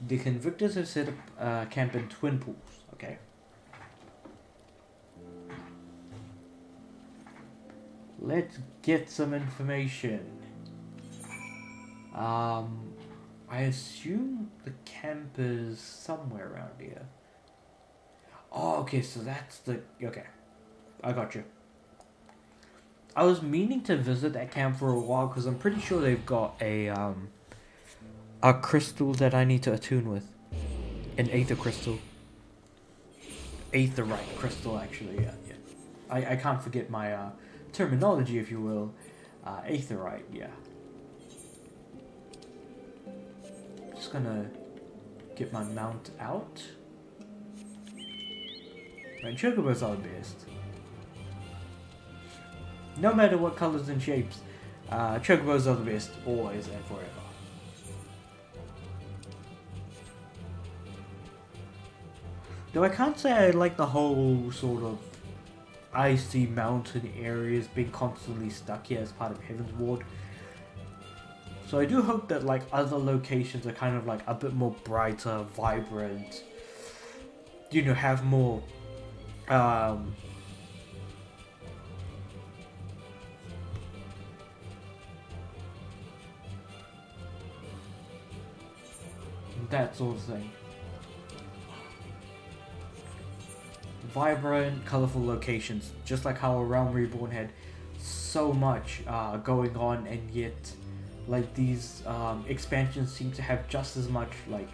Speaker 1: The convictors have set up camp in Twin Pools. Okay. Let's get some information. I assume the camp is somewhere around here. Oh, okay, so that's the... Okay. I got you. I was meaning to visit that camp for a while because I'm pretty sure they've got a crystal that I need to attune with. An aether crystal. Aetherite crystal, actually, yeah. I can't forget my terminology, if you will. Aetherite, yeah. Just gonna get my mount out. And chocobos are the best. No matter what colors and shapes, chocobos are the best, always and forever. Though I can't say I like the whole sort of icy mountain areas being constantly stuck here as part of Heavensward. So I do hope that like other locations are kind of like a bit more brighter, vibrant, you know, have more that sort of thing. Vibrant, colorful locations, just like how A Realm Reborn had so much going on, and yet like these expansions seem to have just as much like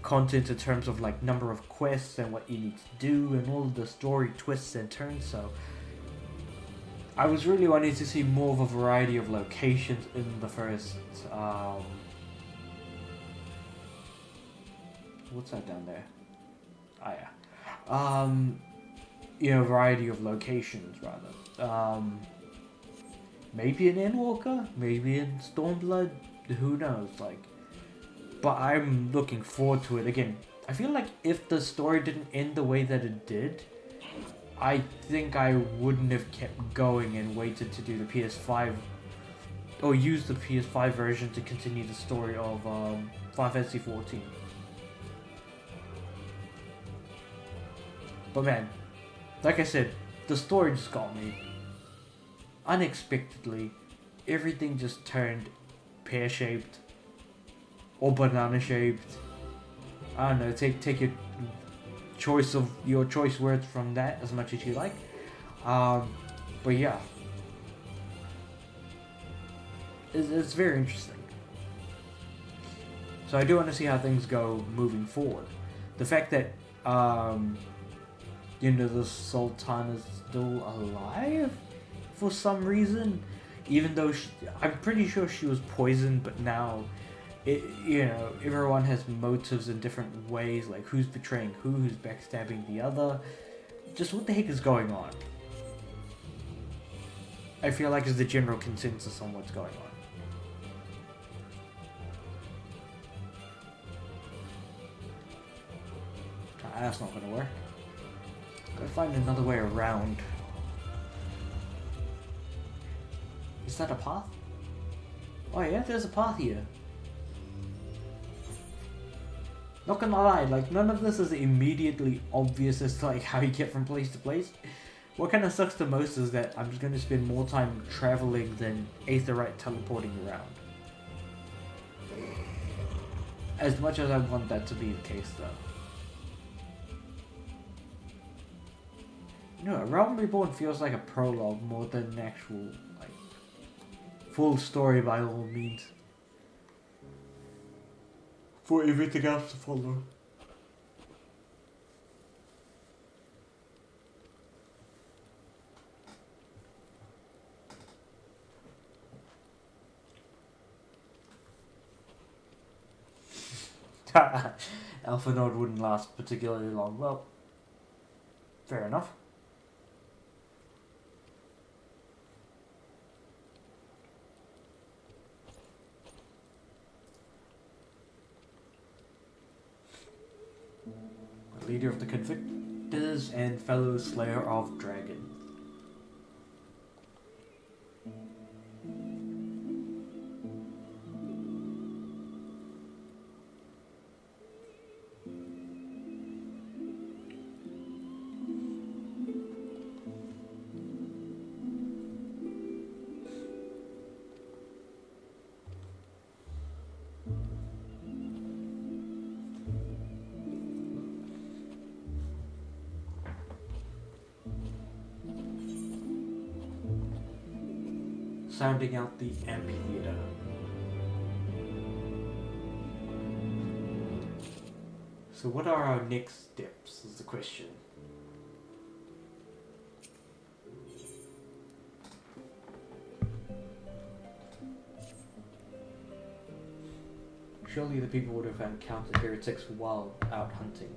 Speaker 1: content in terms of like number of quests and what you need to do and all of the story twists and turns. So I was really wanting to see more of a variety of locations in the first what's that down there? Ah, yeah. You know, variety of locations rather. Maybe in Endwalker, maybe in Stormblood, who knows? Like, but I'm looking forward to it. Again, I feel like if the story didn't end the way that it did, I think I wouldn't have kept going and waited to do the PS5 or use the PS5 version to continue the story of Final Fantasy XIV. But man, like I said, the story just got me. Unexpectedly, everything just turned pear-shaped or banana-shaped. I don't know, take your choice words from that as much as you like. But yeah, it's very interesting. So I do want to see how things go moving forward. The fact that you know, the Sultan is still alive for some reason, even though I'm pretty sure she was poisoned, but now, you know, everyone has motives in different ways, like who's betraying who's backstabbing the other. Just what the heck is going on? I feel like is the general consensus on what's going on. That's not gonna work. Gotta find another way around. Is that a path? Oh yeah, there's a path here. Not gonna lie, like none of this is immediately obvious as to like how you get from place to place. What kind of sucks the most is that I'm just gonna spend more time traveling than Aetherite teleporting around. As much as I want that to be the case though. You know, Realm Reborn feels like a prologue more than an actual, like, full story by all means. For everything else to follow. Alpha Node wouldn't last particularly long. Well, fair enough. Leader of the Convictors and fellow Slayer of Dragon. Sounding out the amphitheater. So what are our next steps is the question. surely the people would have encountered heretics while out hunting.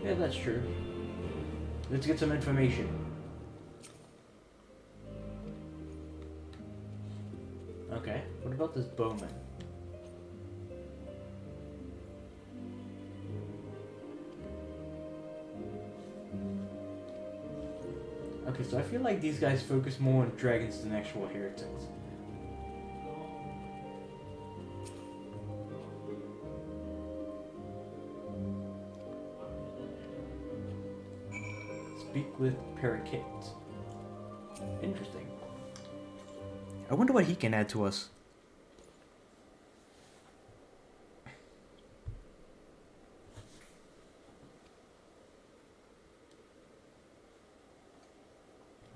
Speaker 1: Yeah, that's true. Let's get some information. Okay, what about this bowman? Okay, so I feel like these guys focus more on dragons than actual heretics. Speak with Parakeet. Interesting. I wonder what he can add to us.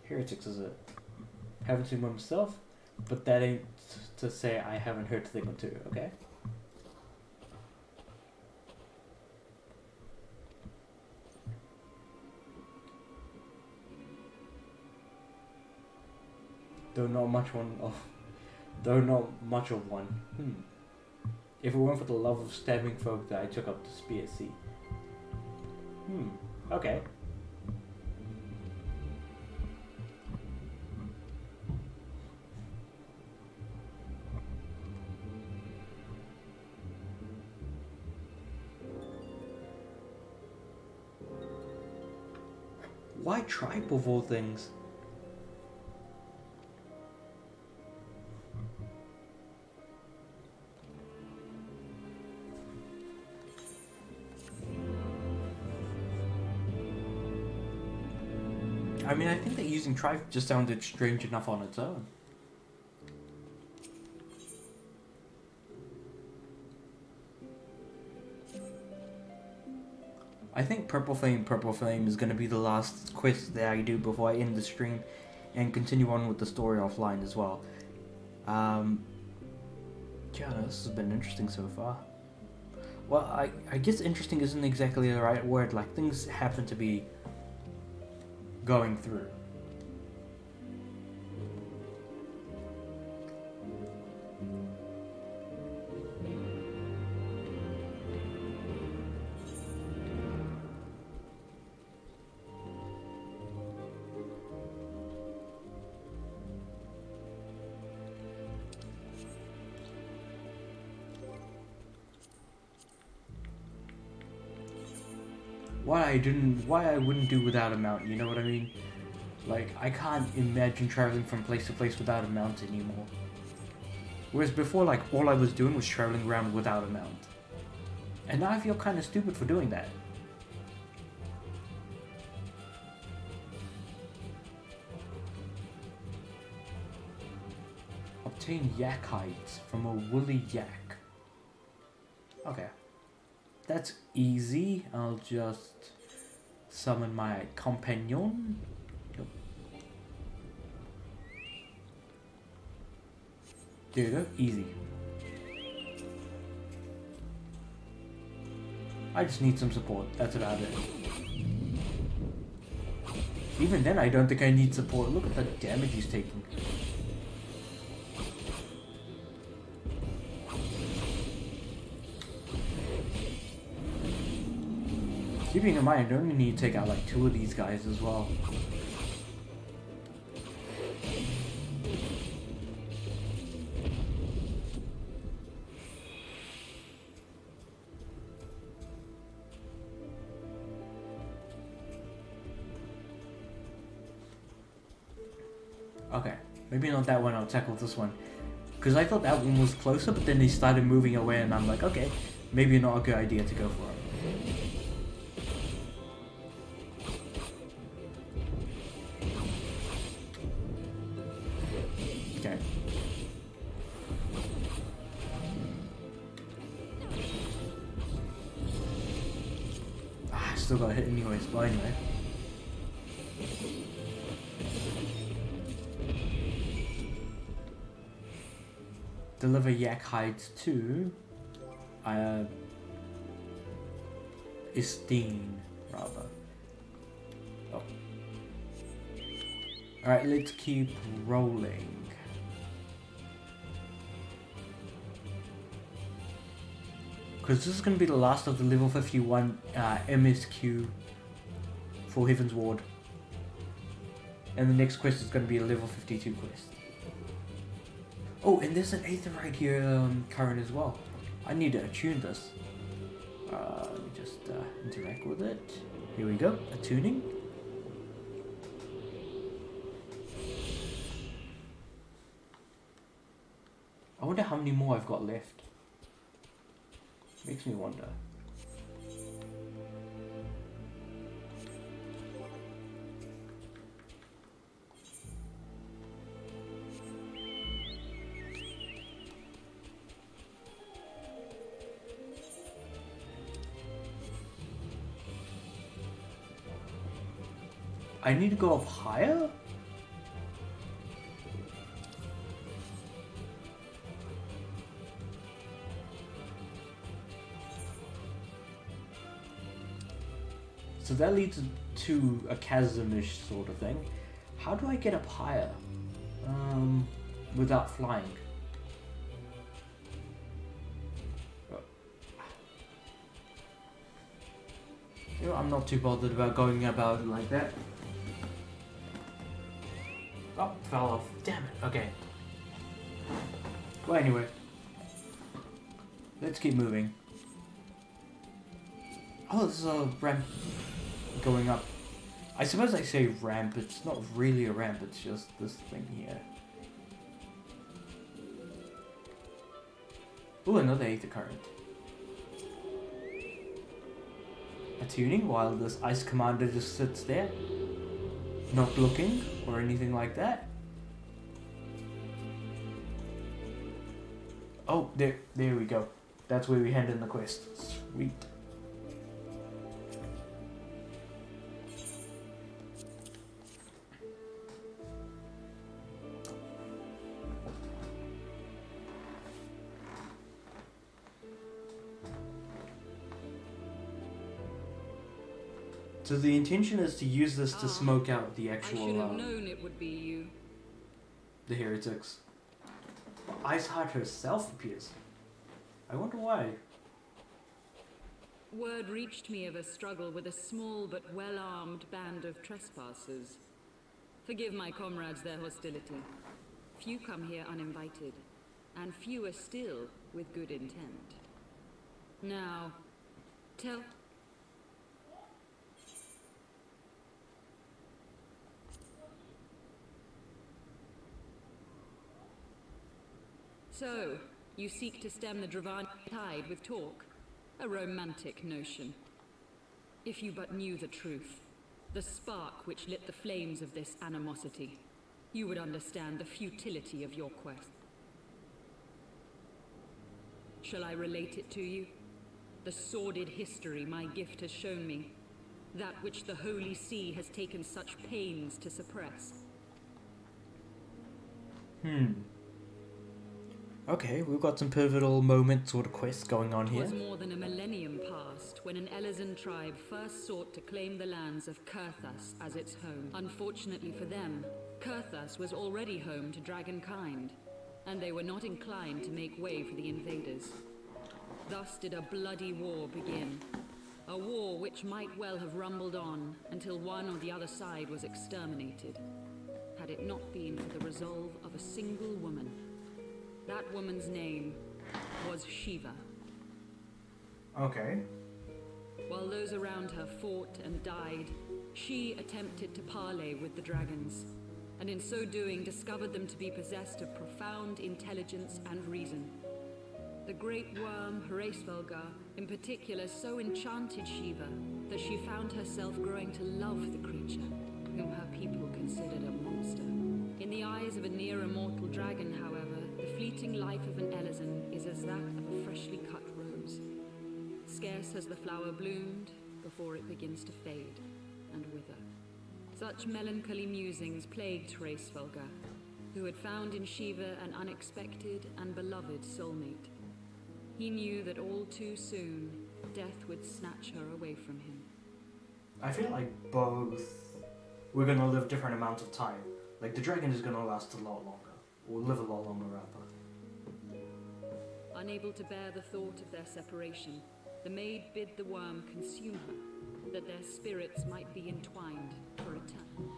Speaker 1: Heretics is it? Haven't seen one myself, but that ain't to say I haven't heard a thing or two, okay? Though not much of one. If it weren't for the love of stabbing folk that I took up to spear sea. Okay. Why tribe of all things? I mean, I think that using tribe just sounded strange enough on its own. I think Purple Flame is going to be the last quest that I do before I end the stream and continue on with the story offline as well. Yeah, this has been interesting so far. Well, I guess interesting isn't exactly the right word, like things happen to be going through. Why I wouldn't do without a mount, you know what I mean? Like, I can't imagine traveling from place to place without a mount anymore. Whereas before, like, all I was doing was traveling around without a mount. And now I feel kind of stupid for doing that. Obtain yak hides from a woolly yak. Okay. That's easy. I'll just summon my companion. Yep. There you go. Easy. I just need some support. That's about it. Even then, I don't think I need support. Look at the damage he's taking. Keeping in mind, I only need to take out like 2 of these guys as well. Okay, maybe not that one, I'll tackle this one. Because I thought that one was closer, but then they started moving away and I'm like, okay, maybe not a good idea to go for it. Okay. I still got hit anyways, but anyway. Deliver yak hides to Istine, rather. Oh. Alright, let's keep rolling. Because this is going to be the last of the level 51 MSQ for Heavensward. And the next quest is going to be a level 52 quest. Oh, and there's an aetherite here current as well. I need to attune this. Let me just interact with it. Here we go, attuning. I wonder how many more I've got left. Makes me wonder. I need to go up higher? So that leads to a chasm-ish sort of thing. How do I get up higher? Without flying? You know, I'm not too bothered about going about it like that. Oh, fell off. Damn it. Okay. Well, anyway. Let's keep moving. Oh, this is a ramp going up. I suppose I say ramp. It's not really a ramp. It's just this thing here. Ooh, another aether current. Attuning while this ice commander just sits there. Not looking or anything like that. Oh, there we go. That's where we hand in the quest. Sweet. So the intention is to use this to smoke out the actual.
Speaker 15: I should have known it would be you.
Speaker 1: The heretics. Iceheart herself appears. I wonder why.
Speaker 15: Word reached me of a struggle with a small but well-armed band of trespassers. Forgive my comrades their hostility. Few come here uninvited, and fewer still with good intent. Now, tell... So, you seek to stem the Dravani tide with talk? A romantic notion. If you but knew the truth, the spark which lit the flames of this animosity, you would understand the futility of your quest. Shall I relate it to you? The sordid history my gift has shown me, that which the Holy See has taken such pains to suppress.
Speaker 1: Okay, we've got some pivotal moment sort of quests going on here.
Speaker 15: It was more than a millennium past when an Elizan tribe first sought to claim the lands of Kurthas as its home. Unfortunately for them, Kurthas was already home to dragonkind, and they were not inclined to make way for the invaders. Thus did a bloody war begin. A war which might well have rumbled on until one or the other side was exterminated, had it not been for the resolve of a single woman. That woman's name was Shiva.
Speaker 1: Okay.
Speaker 15: While those around her fought and died, she attempted to parley with the dragons, and in so doing discovered them to be possessed of profound intelligence and reason. The great worm, Heavensword, in particular, so enchanted Shiva that she found herself growing to love the creature, whom her people considered a monster. In the eyes of a near-immortal dragon, however, the fleeting life of an Elizan is as that of a freshly cut rose. Scarce has the flower bloomed before it begins to fade and wither. Such melancholy musings plagued Heavensword, who had found in Shiva an unexpected and beloved soulmate. He knew that all too soon, death would snatch her away from him.
Speaker 1: I feel like both we're gonna live different amounts of time. Like the dragon is gonna last a lot longer. Or live a lot longer rather.
Speaker 15: Unable to bear the thought of their separation, the maid bid the worm consume her, that their spirits might be entwined for eternity.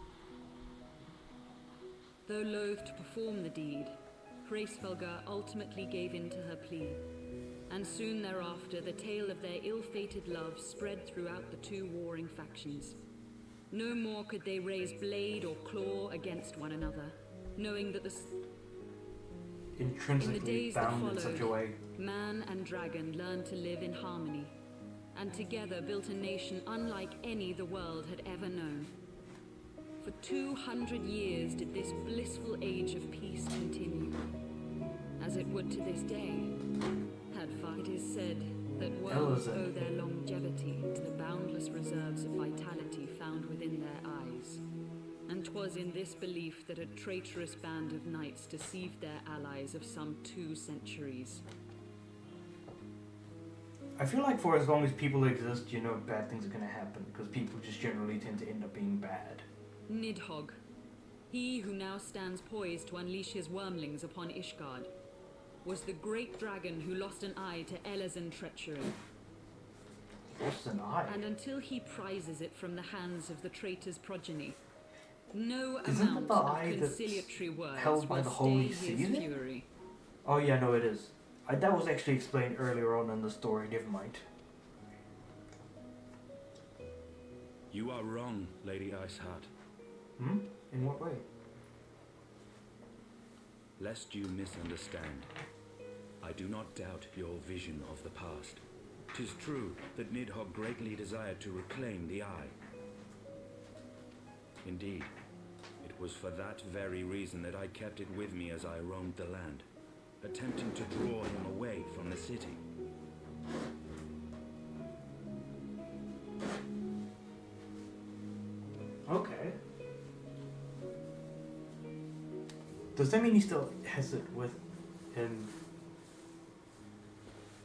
Speaker 15: Though loath to perform the deed, Hraesvelgr ultimately gave in to her plea, and soon thereafter the tale of their ill-fated love spread throughout the two warring factions. No more could they raise blade or claw against one another, knowing that
Speaker 1: Intrinsically bound in such a way.
Speaker 15: Man and dragon learned to live in harmony, and together built a nation unlike any the world had ever known. For 200 years did this blissful age of peace continue, as it would to this day. It is said that worms owe their longevity to the boundless reserves of vitality found within their eyes. And 'twas in this belief that a traitorous band of knights deceived their allies of some 2 centuries.
Speaker 1: I feel like for as long as people exist, you know, bad things are going to happen, because people just generally tend to end up being bad.
Speaker 15: Nidhogg, he who now stands poised to unleash his wormlings upon Ishgard, was the great dragon who lost an eye to Elezen treachery.
Speaker 1: Lost an eye?
Speaker 15: And until he prizes it from the hands of the traitor's progeny, no
Speaker 1: Isn't
Speaker 15: amount
Speaker 1: the
Speaker 15: of
Speaker 1: eye
Speaker 15: conciliatory words
Speaker 1: held by
Speaker 15: will
Speaker 1: the
Speaker 15: stay
Speaker 1: Holy
Speaker 15: his
Speaker 1: Season?
Speaker 15: fury.
Speaker 1: Oh yeah, no it is. That was actually explained earlier on in the story, never mind.
Speaker 13: You are wrong, Lady Iceheart.
Speaker 1: Hmm? In what way?
Speaker 13: Lest you misunderstand, I do not doubt your vision of the past. 'Tis true that Nidhogg greatly desired to reclaim the eye. Indeed, it was for that very reason that I kept it with me as I roamed the land, attempting to draw him away from the city.
Speaker 1: Okay. Does that mean he still has it with him?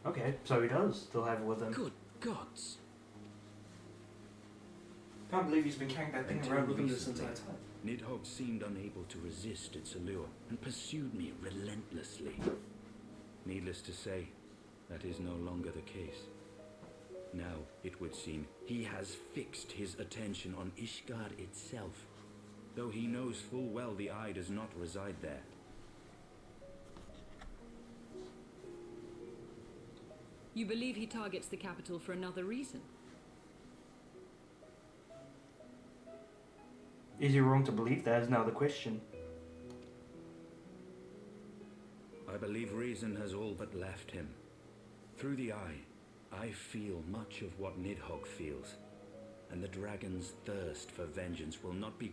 Speaker 1: Okay, so he does still have it with him.
Speaker 6: Good gods.
Speaker 1: Can't believe he's been carrying that thing around with him this entire time.
Speaker 13: Nidhogg seemed unable to resist its allure and pursued me relentlessly. Needless to say, that is no longer the case. Now, it would seem, he has fixed his attention on Ishgard itself, though he knows full well the eye does not reside there.
Speaker 15: You believe he targets the capital for another reason?
Speaker 1: Is he wrong to believe that is now the question.
Speaker 13: I believe reason has all but left him. Through the eye, I feel much of what Nidhogg feels, and the dragon's thirst for vengeance will not be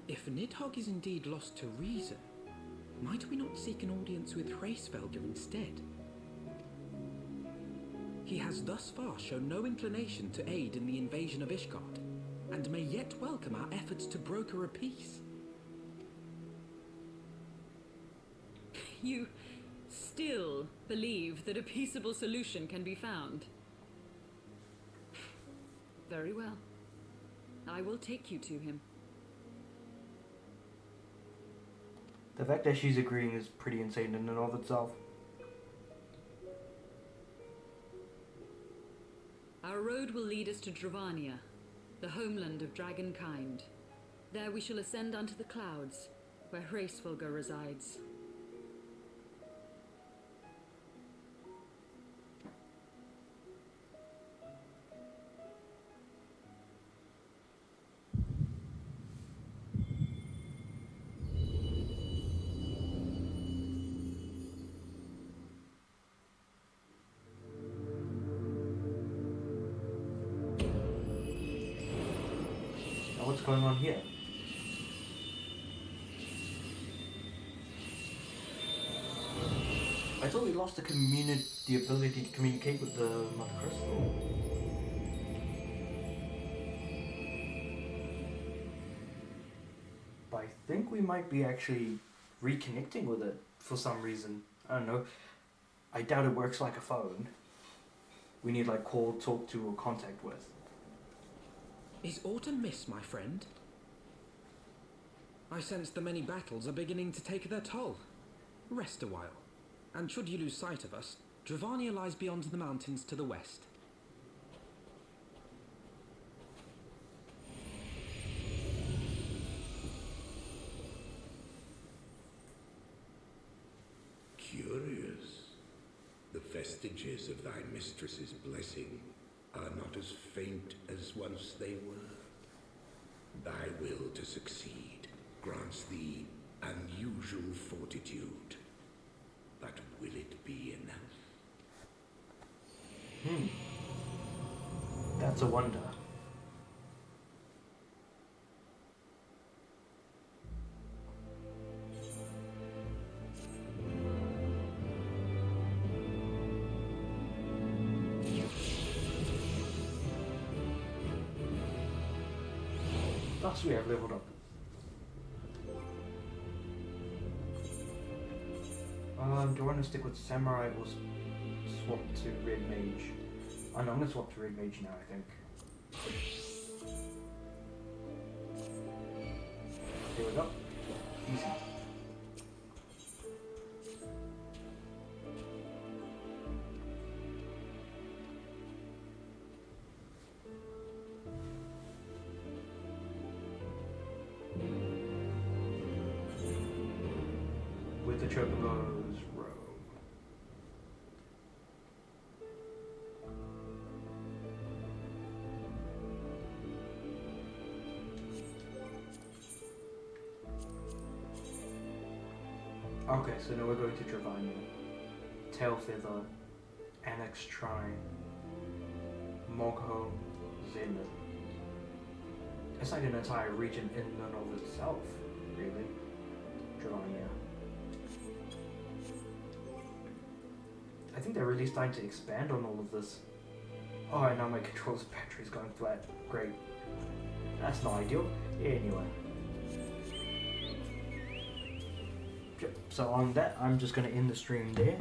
Speaker 6: If Nidhogg is indeed lost to reason, might we not seek an audience with Hraesvelgr instead? He has thus far shown no inclination to aid in the invasion of Ishgard, and may yet welcome our efforts to broker a peace.
Speaker 15: You still believe that a peaceable solution can be found? Very well. I will take you to him.
Speaker 1: The fact that she's agreeing is pretty insane in and of itself.
Speaker 15: Our road will lead us to Dravania, the homeland of dragonkind. There we shall ascend unto the clouds, where Hraesvelgr resides.
Speaker 1: What's going on here? I thought we lost the ability to communicate with the Mother Crystal. But I think we might be actually reconnecting with it for some reason. I don't know. I doubt it works like a phone. We need like call, talk to, or contact with.
Speaker 6: Is autumn mist, my friend? I sense the many battles are beginning to take their toll. Rest a while, and should you lose sight of us, Dravania lies beyond the mountains to the west.
Speaker 5: Curious. The vestiges of thy mistress's blessing are not as faint as once they were. Thy will to succeed grants thee unusual fortitude. But will it be enough?
Speaker 1: That's a wonder. Thus we have leveled up. Do I want to stick with Samurai or swap to Red Mage? Oh no, I'm going to swap to Red Mage now, I think. Here we go. Easy. With the Chocobos row. Okay, so now we're going to Dravania, Tailfeather, Annex Shrine, Mogho, Zenith. It's like an entire region in and of itself, really. Dravania. I think they're really starting to expand on all of this. Oh, and now my controller's battery's going flat. Great. That's not ideal. Anyway. So on that, I'm just going to end the stream there.